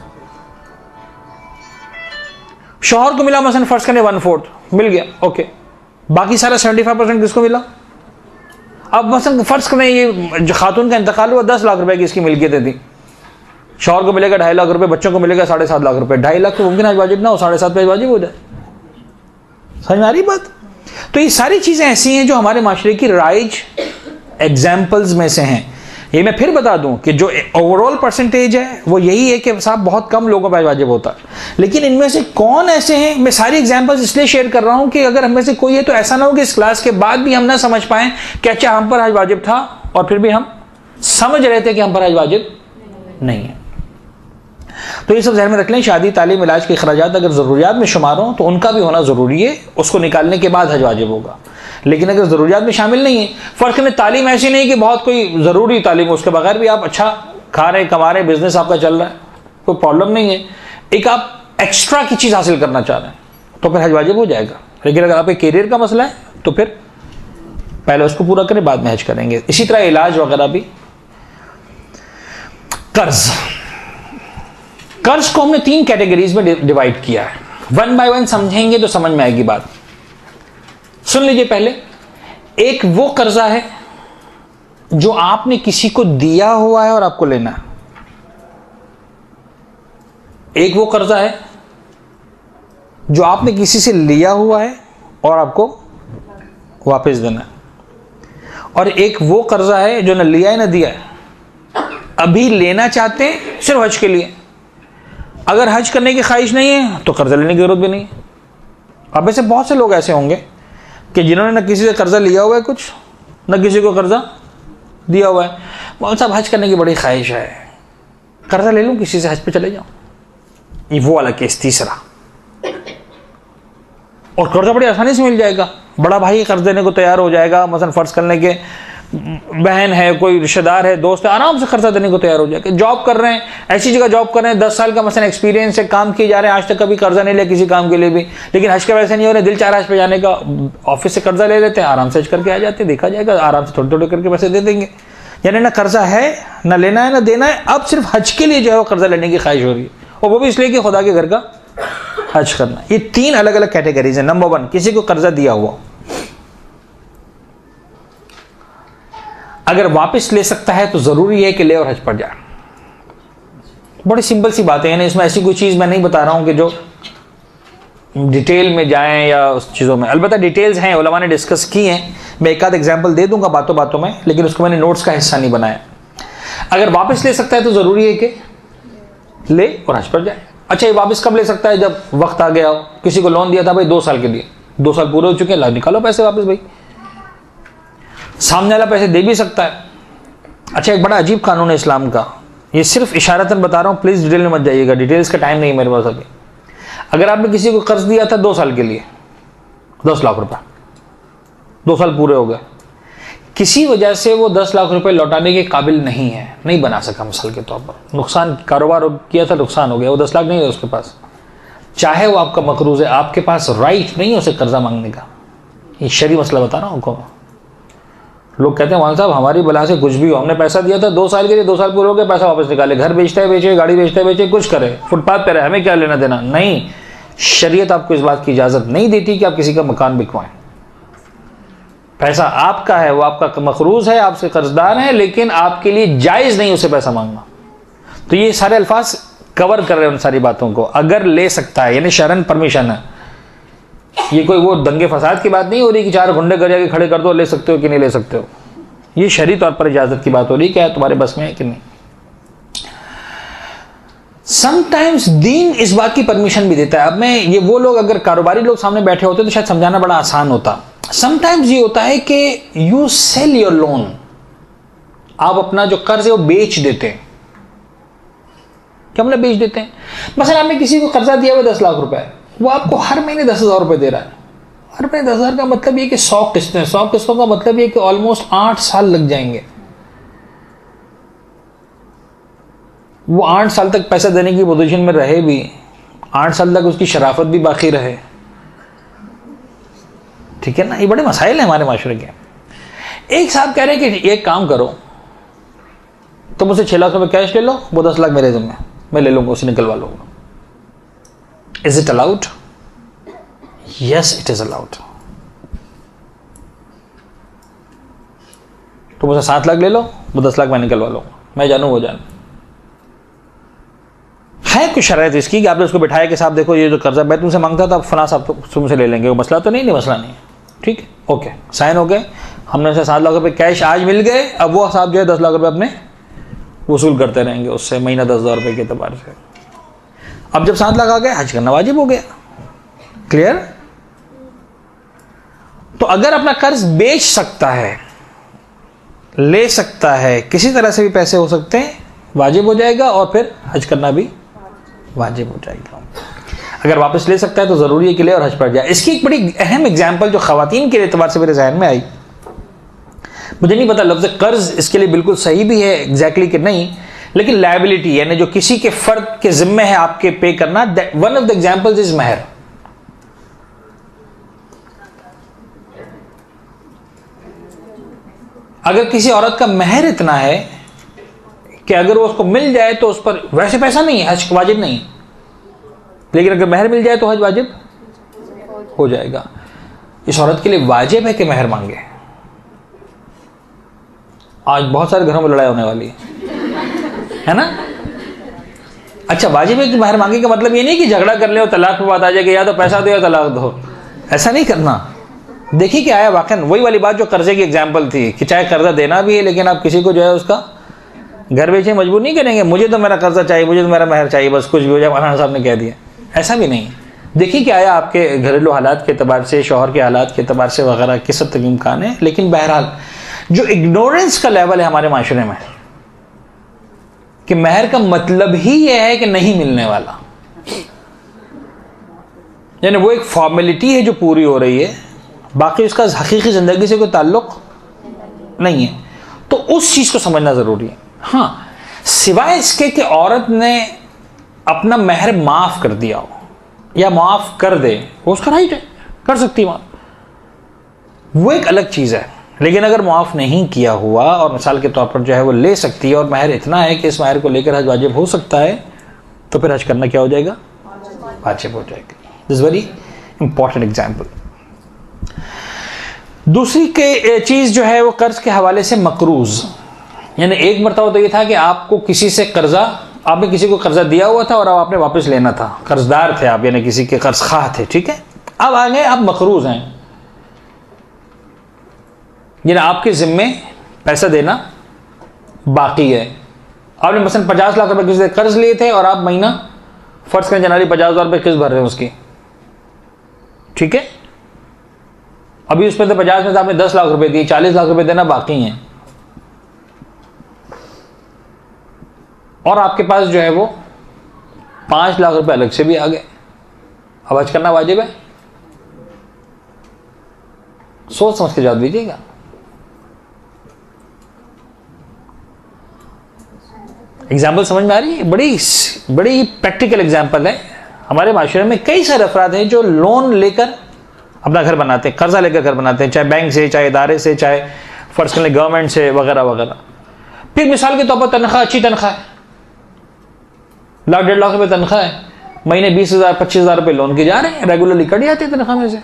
शौहर को मिला मसलन फर्ज करने 1/4 मिल गया, ओके, बाकी सारा 75% किसको मिला? अब मसलन फर्ज करें ये जो खातून का इंतकाल हुआ 10 लाख रुपए की इसकी मिल्कियतें थी, शौहर को मिलेगा 2.5 लाख रुपए, बच्चों को मिलेगा 7.5 लाख रुपए। 2.5 लाख तो मुमकिन हज वाजिब ना हो, 7.5 पे वाजिब हो जाए। समझ में आ रही बात? तो ये सारी चीजें ऐसी हैं जो हमारे माशरे की राइज एग्जाम्पल्स में से हैं। ये मैं फिर बता दूं कि जो ओवरऑल परसेंटेज है वो यही है कि साहब बहुत कम लोगों पर हज वाजिब होता है, लेकिन इनमें से कौन ऐसे हैं, मैं सारी एग्जाम्पल्स इसलिए शेयर कर रहा हूं कि अगर हमें से कोई है तो ऐसा ना हो कि इस क्लास के बाद भी हम ना समझ पाएं कि अच्छा हम पर हज वाजिब था और फिर भी हम समझ रहे थे कि हम पर हज वाजिब नहीं है। तो ये सब ध्यान में रख लें। शादी, तालीम, इलाज के अखराजात अगर ज़रूरियात में शुमार हों तो उनका भी होना ज़रूरी है, उसको निकालने के बाद हज वाजिब होगा। लेकिन अगर ज़रूरियात में शामिल नहीं है, फ़र्क नहीं, तालीम ऐसी नहीं कि बहुत कोई ज़रूरी तालीम, उसके बगैर भी आप अच्छा खा रहे, कमा रहे, बिजनेस आपका चल रहा है, कोई प्रॉब्लम नहीं है। एक आप एक्स्ट्रा की चीज़ हासिल करना चाह रहे हैं तो फिर हज वाजिब हो जाएगा। लेकिन अगर आपके कैरियर का मसला है तो फिर पहले उसको पूरा करें, बाद में हज करेंगे। इसी तरह इलाज वगैरह भी। कर्ज को हमने 3 कैटेगरीज में डिवाइड किया है, 1 बाय 1 समझेंगे तो समझ में आएगी बात। सुन लीजिए पहले, एक वो कर्जा है जो आपने किसी को दिया हुआ है और आपको लेना है। एक वो कर्जा है जो आपने किसी से लिया हुआ है और आपको वापस देना है। और एक वो कर्जा है जो न लिया है न दिया है, अभी लेना चाहते हैं सिर्फ हज के लिए। अगर हज करने की ख्वाहिश नहीं है तो कर्जा लेने की जरूरत भी नहीं है। अब ऐसे बहुत से लोग ऐसे होंगे कि जिन्होंने न किसी से कर्जा लिया हुआ है कुछ, न किसी को कर्जा दिया हुआ है। मौलाना साहब हज करने की बड़ी ख्वाहिश है, कर्जा ले लूं किसी से, हज पे चले जाऊं। ये वो वाला केस तीसरा। और कर्जा बड़ी आसानी से मिल जाएगा, बड़ा भाई कर्ज देने को तैयार हो जाएगा, मसलन फर्ज करने के बहन है, कोई रिश्तेदार है, दोस्त है, आराम से कर्जा देने को तैयार हो जाएगा। जॉब कर रहे हैं, ऐसी जगह जॉब कर रहे हैं, 10 साल का मसलन एक्सपीरियंस है, काम किए जा रहे हैं, आज तक कभी कर्जा नहीं लिया किसी काम के लिए भी, लेकिन हज के वैसे नहीं हो रहे, दिल चाह रहा है हज पे जाने का, ऑफिस से कर्जा ले लेते हैं, आराम से हज करके आ जाते हैं, देखा जाएगा, आराम से थोड़े थोड़े करके पैसे दे देंगे। यानी ना कर्जा है, ना लेना है, ना देना है, अब सिर्फ हज के लिए जो है वो कर्जा लेने की ख्वाहिश हो रही है, और वो भी इसलिए कि खुदा के घर का हज करना। ये 3 अलग अलग कैटेगरीज है। नंबर 1, किसी को कर्जा दिया हुआ, अगर वापस ले सकता है तो जरूरी है कि ले और हज पर जाए। बड़ी सिंपल सी बातें हैं, इसमें ऐसी कोई चीज मैं नहीं बता रहा हूं कि जो डिटेल में जाएं या उस चीजों में, अलबत्ता डिटेल्स हैं, उलमा ने डिस्कस की हैं, मैं एक आध एग्जांपल दे दूंगा बातों बातों में, लेकिन उसको मैंने नोट्स का हिस्सा नहीं बनाया। अगर वापस ले सकता है तो जरूरी है कि ले और हज पर जाए। अच्छा, ये वापस कब ले सकता है? जब वक्त आ गया हो। किसी को लोन दिया था भाई 2 साल के लिए, 2 साल पूरे हो चुके हैं, ला निकालो पैसे वापस भाई। सामने वाला पैसे दे भी सकता है। अच्छा, एक बड़ा अजीब कानून है इस्लाम का, ये सिर्फ इशारतन बता रहा हूँ, प्लीज डिटेल में मत जाइएगा, डिटेल्स का टाइम नहीं है मेरे पास अभी। अगर आपने किसी को कर्ज दिया था 2 साल के लिए 10 लाख रुपए, 2 साल पूरे हो गए, किसी वजह से वो 10 लाख रुपए लौटाने के काबिल नहीं है, नहीं बना सका मिसाल के तौर पर, नुकसान, कारोबार किया था, नुकसान हो गया, वो 10 लाख नहीं है उसके पास, चाहे वो आपका मकरूज है, आपके पास राइट नहीं है उसे कर्जा मांगने का। ये शरी मसला बता रहा हूँ आपको। लोग कहते हैं मौलाना साहब हमारी बला से कुछ भी हो, हमने पैसा दिया था 2 साल के लिए, 2 साल पूरे हो गए, पैसा वापस निकाले, घर बेचता है बेचे, गाड़ी बेचता है बेचे, कुछ करे, फुटपाथ पे रहे, हमें क्या लेना देना। नहीं, शरीयत आपको इस बात की इजाजत नहीं देती कि आप किसी का मकान बिकवाएं। पैसा आपका है, वो आपका मकरूज है, आपसे कर्जदार है, लेकिन आपके लिए जायज नहीं उसे पैसा मांगना। तो ये सारे अल्फाज कवर कर रहे हैं उन सारी बातों को। अगर ले सकता है यानी शरन परमिशन है, ये कोई वो दंगे फसाद की बात नहीं हो रही कि 4 गुंडे कर जाके खड़े कर दो, ले सकते हो कि नहीं ले सकते हो। ये शरई तौर पर इजाजत की बात हो रही, क्या तुम्हारे बस में है कि नहीं। समटाइम्स दीन इस बात की परमिशन भी देता है। अब मैं ये वो लोग अगर कारोबारी लोग सामने बैठे होते तो शायद समझाना बड़ा आसान होता। समटाइम्स ये होता है कि यू सेल योर लोन, आप अपना जो कर्ज है वो बेच देते हैं। क्या मतलब बेच देते हैं? मसलन आपने किसी को कर्जा दिया हुआ 10 लाख रुपए, वो आपको हर महीने 10,000 रुपए दे रहा है। हर महीने 10,000 का मतलब ये कि 100 किस्तें, 100 किस्तों का मतलब ये कि ऑलमोस्ट 8 साल लग जाएंगे। वो 8 साल तक पैसा देने की पोजीशन में रहे भी, 8 साल तक उसकी शराफत भी बाकी रहे, ठीक है ना। ये बड़े मसाइल हैं हमारे माशरे के। एक साहब कह रहे हैं कि एक काम करो, तुम मुझसे 6 लाख रुपए कैश ले लो, वो 10 लाख मेरे जिम्मे, मैं ले लूंगा, उसे निकलवा लूंगा। Is it allowed? Yes, it is allowed. तुम मुझसे 7 लाख ले लो, वो 10 लाख मैं निकलवा लूंगा, मैं जानू वो जानू। है कुछ शरायत इसकी कि आपने उसको बिठाया कि साहब देखो ये जो कर्जा मैं तुमसे मांगता था, फला साहब तुमसे ले लेंगे, वो मसला तो नहीं, मसला नहीं, ठीक है, ओके, साइन हो गए, हमने उसे 7 लाख रुपए कैश आज मिल गए। अब वो साहब जो है 10 लाख रुपए अपने वसूल करते रहेंगे उससे महीना 10,000 रुपए के एतबार से। अब जब 7 लाख आ गए, हज करना वाजिब हो गया। क्लियर? तो अगर अपना कर्ज बेच सकता है, ले सकता है, किसी तरह से भी पैसे हो सकते हैं, वाजिब हो जाएगा, और फिर हज करना भी वाजिब हो जाएगा। अगर वापस ले सकता है तो जरूरी है कि ले और हज पर जाए। इसकी एक बड़ी अहम एग्जाम्पल जो खवातीन के एतबार से मेरे जहन में आई, मुझे नहीं पता लफ्ज़ कर्ज इसके लिए बिल्कुल सही भी है एग्जैक्टली कि नहीं, लेकिन लायबिलिटी यानी जो किसी के फर्द के जिम्मे है आपके पे करना, one of the examples is महर। अगर किसी औरत का महर इतना है कि अगर वो उसको मिल जाए तो उस पर, वैसे पैसा नहीं है, हज वाजिब नहीं, लेकिन अगर महर मिल जाए तो हज वाजिब हो जाएगा। इस औरत के लिए वाजिब है कि महर मांगे। आज बहुत सारे घरों में लड़ाई होने वाली है ना। अच्छा, वाजिब है कि महर मांगे का मतलब ये नहीं कि झगड़ा कर ले और तलाक पे बात आ जाए कि या तो पैसा दो या तलाक दो, ऐसा नहीं करना। देखिए कि आया वाकई वही वाली बात जो कर्जे की एग्जाम्पल थी कि चाहे कर्जा देना भी है, लेकिन आप किसी को जो है उसका घर बेचे मजबूर नहीं करेंगे, मुझे तो मेरा कर्जा चाहिए, मुझे तो मेरा महर चाहिए, बस कुछ भी हो जाए, मौलाना साहब ने कह दिया, ऐसा भी नहीं। देखिए कि आया आपके घरेलू हालात के एतबार से, शौहर के हालात के एतबार से वगैरह किस हद तक इम्कान है। लेकिन बहरहाल जो इग्नोरेंस का लेवल है हमारे माशरे में कि महर का मतलब ही यह है कि नहीं मिलने वाला, यानी वो एक फॉर्मेलिटी है जो पूरी हो रही है, बाकी उसका हकीकी जिंदगी से कोई ताल्लुक नहीं है, तो उस चीज को समझना जरूरी है। हाँ, सिवाय इसके कि औरत ने अपना महर माफ कर दिया हो या माफ कर दे, वो उसका राइट है, कर सकती है माफ, वो एक अलग चीज है। लेकिन अगर माफ नहीं किया हुआ और मिसाल के तौर पर जो है वो ले सकती है और महर इतना है कि इस महर को लेकर हज वाजिब हो सकता है, तो फिर हज करना क्या हो जाएगा? वाजिब हो जाएगा। This very important example. दूसरी के चीज जो है वो कर्ज के हवाले से मकरूज, यानी एक मरतबा तो ये था कि आपको किसी से कर्जा, आपने किसी को कर्जा दिया हुआ था और अब आपने वापस लेना था, कर्जदार थे आप, यानी किसी के कर्ज खां थे, ठीक है। अब आगे आप मकरूज हैं, यानी आपके जिम्मे पैसा देना बाकी है। आपने मसलन 50 लाख रुपए किसी से कर्ज लिए थे और आप महीना फर्ज करें जनवरी 50,000 रुपए किस्त भर रहे हैं उसकी, ठीक है। अभी उस पर 50 में से आपने 10 लाख रुपए दिए, 40 लाख रुपए देना बाकी हैं। और आपके पास जो है वो 5 लाख रुपए अलग से भी आ गए, अब हज करना वाजिब है? सोच समझ के जवाब दीजिएगा। एग्जाम्पल समझ में आ रही है? बड़ी बड़ी प्रैक्टिकल एग्जाम्पल है। हमारे माशरे में कई सारे अफराद हैं जो लोन लेकर अपना घर बनाते हैं, कर्जा लेकर घर बनाते हैं, चाहे बैंक से, चाहे इदारे से, चाहे फर्ज कर लें गवर्नमेंट से, वगैरह वगैरह। फिर मिसाल के तौर पर तनख्वाह, अच्छी तनख्वाह है, 1-1.5 लाख रुपए तनख्वाह है, महीने 20,000 25,000 रुपए लोन के जा रहे हैं, रेगुलरली कट जाते हैं तनख्वाह में से,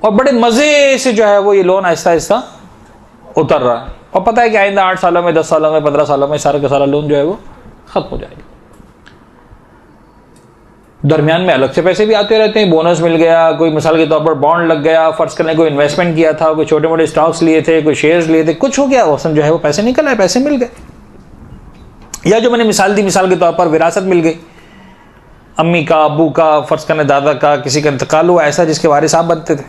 और बड़े मजे से जो है वो ये लोन आहिस्ता आहिस्ता उतर रहा है, और पता है कि आइंदा 8 सालों में, 10 सालों में, 15 सालों में सारा का सारा लोन जो है वो खत्म हो जाएगा। दरमियान में अलग से पैसे भी आते रहते हैं, बोनस मिल गया, कोई मिसाल के तौर पर बॉन्ड लग गया, फर्ज करने कोई इन्वेस्टमेंट किया था, कोई छोटे मोटे स्टॉक्स लिए थे, कोई शेयर्स लिए थे, कुछ हो गया, वसन जो है वो पैसे निकल आए, पैसे मिल गए। या जो मैंने मिसाल दी, मिसाल के तौर पर विरासत मिल गई, अम्मी का, अब्बू का, फर्ज करने दादा का, किसी का इंतकाल हुआ ऐसा जिसके वारिस आप बनते थे,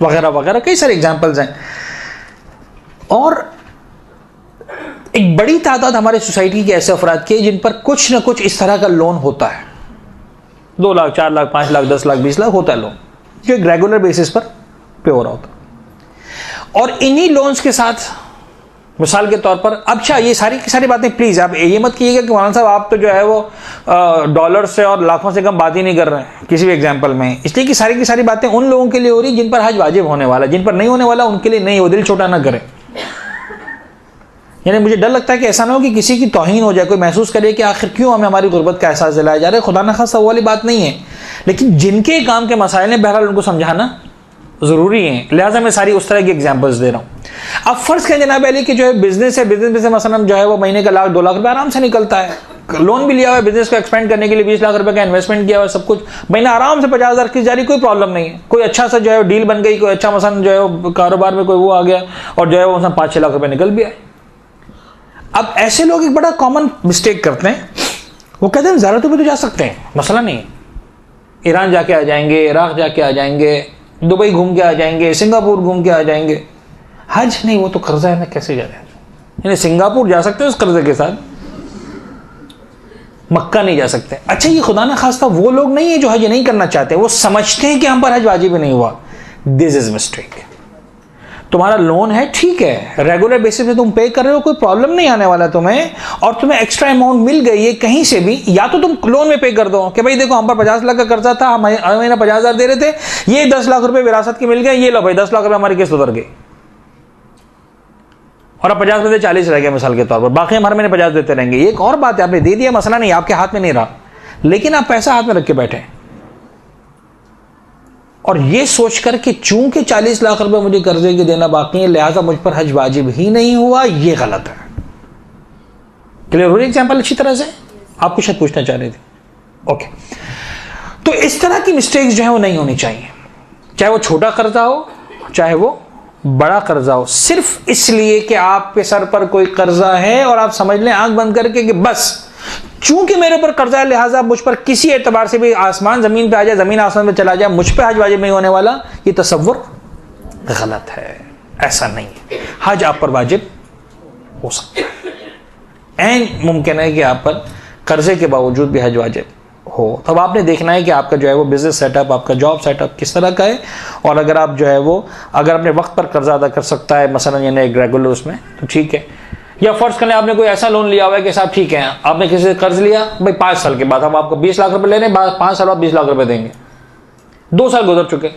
वगैरह वगैरह, कई सारे एग्जाम्पल्स हैं। और एक बड़ी तादाद हमारे सोसाइटी के ऐसे अफराद के जिन पर कुछ ना कुछ इस तरह का लोन होता है, 2 लाख, 4 लाख, 5 लाख, 10 लाख, 20 लाख होता है लोन, जो एक रेगुलर बेसिस पर पे हो रहा होता है। और इन्हीं लोन्स के साथ मिसाल के तौर पर, अच्छा ये सारी की सारी बातें प्लीज आप ये मत कीजिएगा कि मौलाना साहब आप तो जो है वो डॉलर से और लाखों से कम बात ही नहीं कर रहे हैं किसी भी एग्जाम्पल में, इसलिए कि सारी की सारी बातें उन लोगों के लिए हो रही जिन पर हज वाजिब होने वाला, जिन पर नहीं होने वाला उनके लिए नहीं हो, दिल छोटा ना करें। यानी मुझे डर लगता है कि ऐसा ना हो कि किसी की तौहीन हो जाए, कोई महसूस करे कि आखिर क्यों हमें हमारी गुर्बत का एहसास दिलाया जा रहा है। खुदा न खासा वो वाली बात नहीं है, लेकिन जिनके काम के मसाइल हैं बहरहाल उनको समझाना जरूरी है, लिहाजा मैं सारी उस तरह की एग्जांपल्स दे रहा हूं। अब फर्ज करें जनाब अली कि जो है बिजनेस है, बिजनेस में से मसलन जो है वो महीने का 1-2 लाख रुपए आराम से निकलता है, लोन भी लिया हुआ है, बिजनेस को एक्सपेंड करने के लिए 20 लाख रुपए का इन्वेस्टमेंट किया हुआ है, सब कुछ महीना आराम से 50,000 की जारी, कोई प्रॉब्लम नहीं है। कोई अच्छा सा जो है डील बन गई, कोई अच्छा मसलन जो है कारोबार में कोई वो आ गया और जो है वो 5-6 लाख रुपए निकल भी आए। अब ऐसे लोग एक बड़ा कॉमन मिस्टेक करते हैं, वो कहते हैं ज़्यारतों पे तो जा सकते हैं, मसला नहीं, ईरान जाके आ जाएंगे, इराक जाके आ जाएंगे, दुबई घूम के आ जाएंगे, सिंगापुर घूम के आ जाएंगे, हज नहीं, वो तो कर्जा है ना, कैसे जा रहे हैं? यानी सिंगापुर जा सकते हैं उस कर्जे के साथ, मक्का नहीं जा सकते। अच्छा ये खुदा ना खास्ता वो लोग नहीं है जो हज नहीं करना चाहते, वो समझते हैं कि हम पर हज वाजिब नहीं हुआ। This is mistake. तुम्हारा लोन है, ठीक है, रेगुलर बेसिस पे तुम पे कर रहे हो, कोई प्रॉब्लम नहीं आने वाला तुम्हें, और तुम्हें एक्स्ट्रा अमाउंट मिल गई है कहीं से भी, या तो तुम लोन में पे कर दो कि भाई देखो हम पर 50 लाख का कर्जा था, हम हर महीना 50,000 दे रहे थे, ये 10 लाख रुपए विरासत के मिल गए, ये लो भाई 10 लाख रुपए हमारी किस्त उतर गई, और अब 50 में से 40 रह गया मिसाल के तौर पर, बाकी हम हर महीने 50 देते रहेंगे। एक और बात है, आपने दे दिया, मसला नहीं, आपके हाथ में नहीं रहा, लेकिन आप पैसा हाथ में रख के बैठे और ये सोचकर कि चूंकि 40 लाख रुपए मुझे कर्जे के देना बाकी है, लिहाजा मुझ पर हज वाजिब ही नहीं हुआ, ये गलत है। क्लियर हो रही एग्जाम्पल अच्छी तरह से? आप कुछ शायद पूछना चाह रहे थे, ओके। तो इस तरह की मिस्टेक्स जो है वो नहीं होनी चाहिए, चाहे वो छोटा कर्जा हो चाहे वो बड़ा कर्जा हो, सिर्फ इसलिए कि आपके सर पर कोई कर्जा है और आप समझ लें आंख बंद करके कि बस चूंकि मेरे ऊपर कर्जा है लिहाजा मुझ पर किसी एतबार से भी आसमान जमीन पे आ जाए, जमीन आसमान पे चला जाए, मुझ पे हज वाजिब नहीं होने वाला, ये तसव्वुर गलत है। ऐसा नहीं है, हज आप पर वाजिब हो सकता है, एन मुमकिन है कि आप पर कर्जे के बावजूद भी हज वाजिब हो। तब आपने देखना है कि आपका जो है वो बिजनेस सेटअप, आपका जॉब सेटअप किस तरह का है, और अगर आप जो है वो अगर अपने वक्त पर कर्जा अदा कर सकता है मसलन यानी एक रेगुलर उसमें, तो ठीक है। या फर्ज करें आपने कोई ऐसा लोन लिया हुआ है कि साहब ठीक है आपने किसी से कर्ज लिया, भाई 5 साल के बाद हम आपको 20 लाख रुपए ले रहे हैं, 5 साल बाद 20 लाख रुपए देंगे, 2 साल गुजर चुके,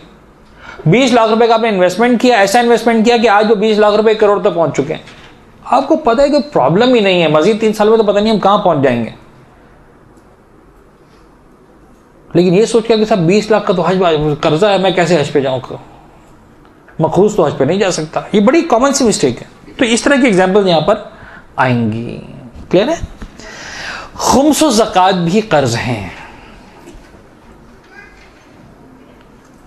20 लाख रुपए का आपने इन्वेस्टमेंट किया, ऐसा इन्वेस्टमेंट किया कि आज वो 20 लाख रुपए 1 करोड़ तक पहुंच चुके हैं। आपको पता है कि प्रॉब्लम ही नहीं है, मजीद 3 साल में तो पता नहीं हम कहां पहुंच जाएंगे, लेकिन ये सोच के साहब 20 लाख का तो हज कर्जा है, मैं कैसे हज पे जाऊंगा, मखरूज तो हज पे नहीं जा सकता। ये बड़ी कॉमन सी मिस्टेक है। तो इस तरह की एग्जाम्पल यहां पर आएंगी, क्लियर है? खुम्स और ज़कात भी कर्ज हैं,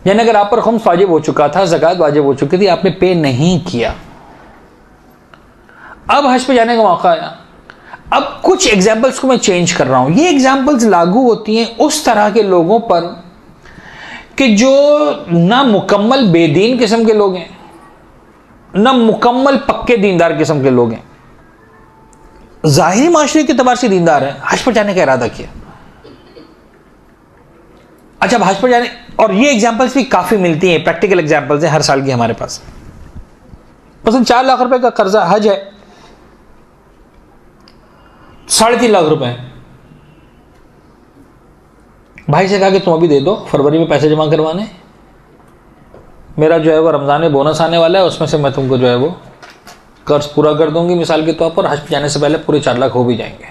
यानी अगर आप पर खुम्स वाजिब हो चुका था, ज़कात वाजिब हो चुकी थी, आपने पे नहीं किया, अब हज पे जाने का मौका आया। अब कुछ एग्जाम्पल्स को मैं चेंज कर रहा हूं, ये एग्जाम्पल्स लागू होती हैं उस तरह के लोगों पर कि जो ना मुकम्मल बेदीन किस्म के लोग हैं, ना मुकम्मल पक्के दीनदार किस्म के लोग हैं। ज़ाहिरी माशरे के एतबार से दीनदार है, हज पर जाने का इरादा किया। अच्छा, हज पर जाने, और ये एग्जाम्पल्स भी काफ़ी मिलती हैं, प्रैक्टिकल एग्जाम्पल्स हैं हर साल की हमारे पास। मसलन 4 लाख रुपए का कर्जा हज है, 3.5 लाख रुपए है। भाई से कहा कि तुम अभी दे दो, फरवरी में पैसे जमा करवाने, मेरा जो है वो रमज़ान में बोनस आने वाला है, उसमें से मैं तुमको जो है वो कर्ज पूरा कर दूंगी मिसाल के तौर पर, हज पे जाने से पहले पूरे 4 लाख हो भी जाएंगे।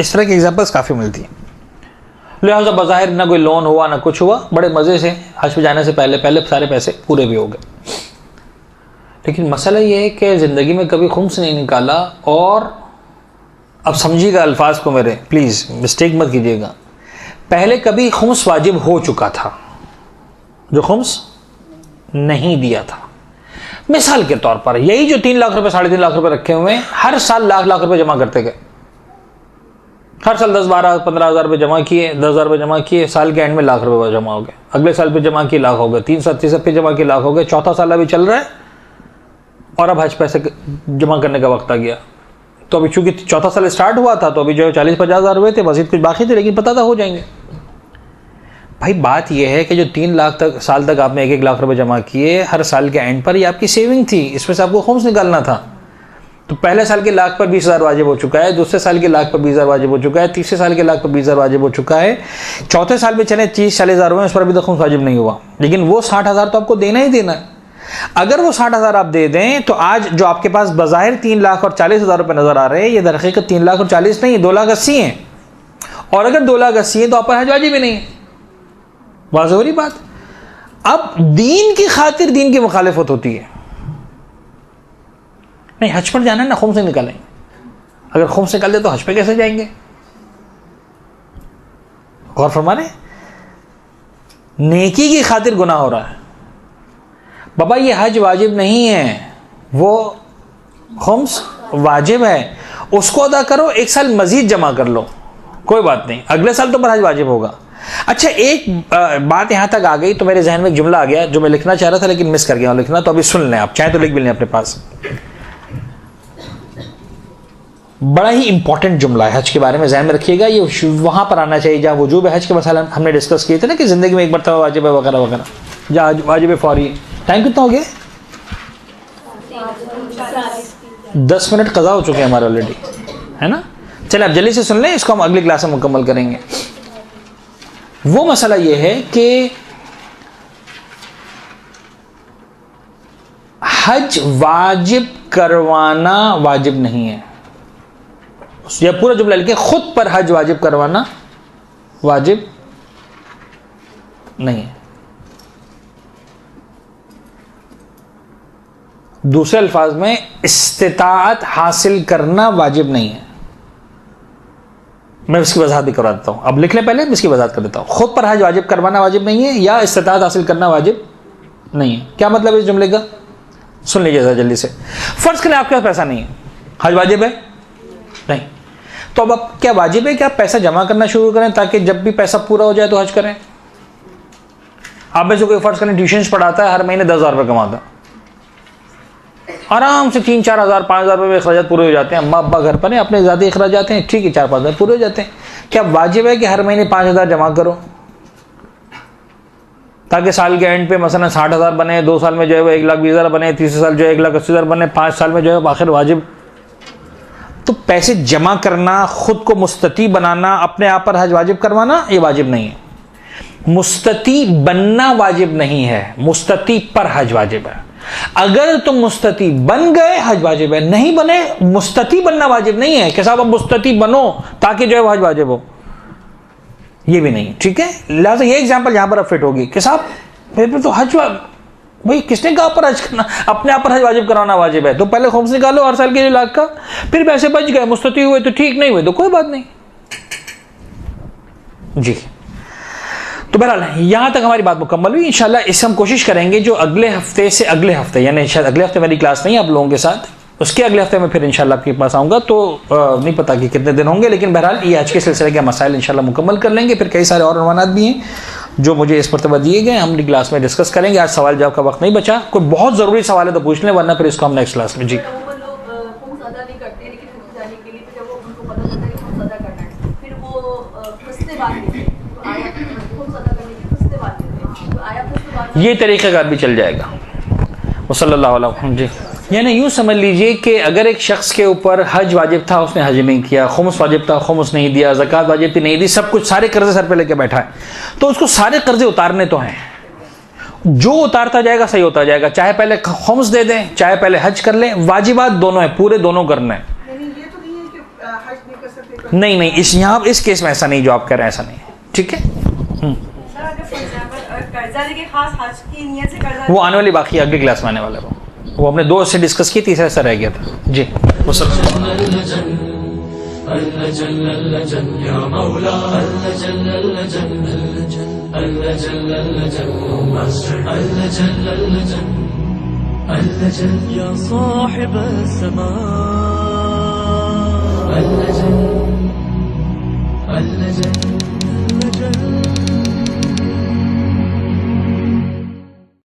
इस तरह की एग्जाम्पल्स काफ़ी मिलती हैं। लिहाजा बज़ाहिर ना कोई लोन हुआ ना कुछ हुआ, बड़े मज़े से हज पे जाने से पहले पहले सारे पैसे पूरे भी हो गए। लेकिन मसला ये है कि ज़िंदगी में कभी खुम्स नहीं निकाला। और अब समझिएगा अल्फाज को मेरे, प्लीज़ मिस्टेक मत कीजिएगा। पहले कभी खुम्स वाजिब हो चुका था जो खुम्स नहीं दिया था। मिसाल के तौर पर यही जो 3 लाख रुपए 3.5 लाख रुपए रखे हुए हैं, हर साल लाख रुपए जमा करते गए। हर साल 10, 12, 15 हज़ार रुपये जमा किए, 10,000 रुपये जमा किए, साल के एंड में लाख रुपए जमा हो गए। अगले साल पे जमा किए लाख हो गए, 3 साल तीसरे पे जमा किए लाख हो गए, चौथा साल अभी चल रहा है और अब हज पैसे जमा करने का वक्त आ गया। तो अभी चूंकि चौथा साल स्टार्ट हुआ था तो अभी जो 40-50 हज़ार हुए थे, मजीद कुछ बाकी थे, लेकिन पता था हो जाएंगे। भाई बात यह है कि जो 3 लाख तक साल तक आपने 1-1 लाख रुपए जमा किए, हर साल के एंड पर ये आपकी सेविंग थी, इसमें से आपको खुम्स निकालना था। तो पहले साल के लाख पर 20,000 वाजिब हो चुका है, दूसरे साल के लाख पर 20,000 वाजिब हो चुका है, तीसरे साल के लाख पर 20,000 वाजिब हो चुका है, चौथे साल में चले 30-40 हज़ार हुए, उस पर अभी तक खुम्स वाजिब नहीं हुआ। लेकिन वो 60,000 तो आपको देना ही देना है। अगर वो 60,000 आप दे दें तो आज जो आपके पास बज़ाहिर 3 लाख और 40,000 रुपये नजर आ रहे हैं, ये दरअसल 3 लाख और 40 नहीं, 2,80,000 हैं। और अगर 2,80,000 हैं तो आप पर हज वाजिब ही नहीं है। वाज़ेह हो रही बात। अब दीन की खातिर दीन की मुखालिफत होती है। नहीं, हज पर जाना है ना, खुम्स से निकालेंगे। अगर खुम्स निकाल दे तो हज पे कैसे जाएंगे? गौर फरमाने, नेकी की खातिर गुनाह हो रहा है। बाबा ये हज वाजिब नहीं है, वो खुम्स वाजिब है, उसको अदा करो, 1 साल मजीद जमा कर लो, कोई बात नहीं, अगले साल तो पर हज वाजिब होगा। अच्छा, एक बात यहां तक आ गई तो मेरे जहन में एक जुमला आ गया जो मैं लिखना चाह रहा था लेकिन मिस कर गया लिखना, तो अभी सुन लें, आप चाहे तो लिख भी लें अपने पास। बड़ा ही इंपॉर्टेंट जुमला है, हज के बारे में ज़हन में रखिएगा। ये वहां पर आना चाहिए जहां वजूब हज के मसाला हमने डिस्कस किए थे ना, कि जिंदगी में एक मरतबा वाजिब है वगैरह वगैरह, जहाँ वाजिब है फौरी। टाइम कितना हो गया? 10 मिनट कज़ा हो चुके हैं हमारे ऑलरेडी, है ना। चलिए आप जल्दी से सुन लें, इसको हम अगली क्लास में मुकम्मल करेंगे। वो मसला ये है कि हज वाजिब करवाना वाजिब नहीं है। यह पूरा जुमला लिखे, खुद पर हज वाजिब करवाना वाजिब नहीं है। दूसरे अल्फाज में, इस्तिताअत हासिल करना वाजिब नहीं है। मैं इसकी वजाहत भी करवा देता हूं, अब लिख लें पहले, इसकी वजाहत कर देता हूं। खुद पर हज वाजिब करवाना वाजिब नहीं है या इस्तिताअत हासिल करना वाजिब नहीं है। क्या मतलब है इस जुमले का? सुन लीजिए जरा जल्दी से। फर्ज करें आपके पास पैसा नहीं है, हज वाजिब है नहीं, तो अब आप क्या वाजिब है कि आप पैसा जमा करना शुरू करें ताकि जब भी पैसा पूरा हो जाए तो हज करें। आप में से कोई फर्ज करें ट्यूशन पढ़ाता है, हर महीने 10,000 रुपये कमाता है, आराम से 3-4 हज़ार 5,000 रुपये में अखराजात पूरे हो जाते हैं। अम्मा अब्बा घर पर हैं, अपने ज़्यादा अखराजात हैं, ठीक है, 4-5 हज़ार पूरे हो जाते हैं। क्या वाजिब है कि हर महीने 5,000 जमा करो ताकि साल के एंड पे मसलन 60,000 बने, 2 साल में जो है वो 1,20,000 बने, तीसरे साल जो है 1,80,000 बने, 5 साल में जो है आखिर वाजिब। तो पैसे जमा करना, खुद को मुस्तती बनाना, अपने आप पर हज वाजिब करवाना, ये वाजिब नहीं है। मुस्तती बनना वाजिब नहीं है, मुस्तती पर हज वाजिब है। अगर तुम मुस्तती बन गए हज वाजिब है, नहीं बने मुस्तती बनना वाजिब नहीं है कि साहब अब मुस्तती बनो ताकि जो है हज वाजिब हो, ये भी नहीं, ठीक है। लिहाजा ये एग्जांपल यहां पर अब फिट होगी कि साहब फिर तो हज भाई किसने कहा पर हज करना, अपने आप पर हज वाजिब कराना वाजिब है, तो पहले खुम्स निकालो हर साल के 1 लाख का, फिर पैसे बच गए, मुस्तती हुए तो ठीक, नहीं हुए तो कोई बात नहीं जी। तो बहरहाल यहां तक हमारी बात मुकम्मल हुई। इंशाल्लाह इससे हम कोशिश करेंगे जो अगले हफ्ते से अगले हफ्ते, यानी शायद अगले हफ्ते मेरी क्लास नहीं है आप लोगों के साथ, उसके अगले हफ्ते में फिर इंशाल्लाह आपके पास आऊँगा। तो नहीं पता कि कितने दिन होंगे, लेकिन बहरहाल ये आज के सिलसिले के मसाइल इंशाल्लाह मुकम्मल कर लेंगे। फिर कई सारे और उन्वानात भी हैं जो मुझे इस मरतबा दिए गए, हम अपनी क्लास में डिस्कस करेंगे। आज सवाल जवाब का वक्त नहीं बचा, कोई बहुत ज़रूरी सवाल है तो पूछ लें, वरना फिर इसको हम नेक्स्ट क्लास में जी। ये तरीक़ेकार भी चल जाएगा। सल्लल्लाहु अलैहि वसल्लम जी। यानी यूँ समझ लीजिए कि अगर एक शख्स के ऊपर हज वाजिब था, उसने हज नहीं किया, खुम्स वाजिब था, खुम्स नहीं दिया, ज़कात वाजिब थी, नहीं दी, सब कुछ सारे कर्जे सर पे लेके बैठा है, तो उसको सारे कर्जे उतारने तो हैं। जो उतारता जाएगा सही होता जाएगा, चाहे पहले खुम्स दे दें, चाहे पहले हज कर लें, वाजिबात दोनों है, पूरे दोनों करना है। नहीं नहीं, इस यहाँ इस केस में ऐसा नहीं, जो आप कह रहे हैं ऐसा नहीं है, ठीक है। वो आने वाली बाकी अगली क्लास में आने वाला है, वो अपने दोस्त से डिस्कस की, तीसरा ऐसा रह गया था जी। या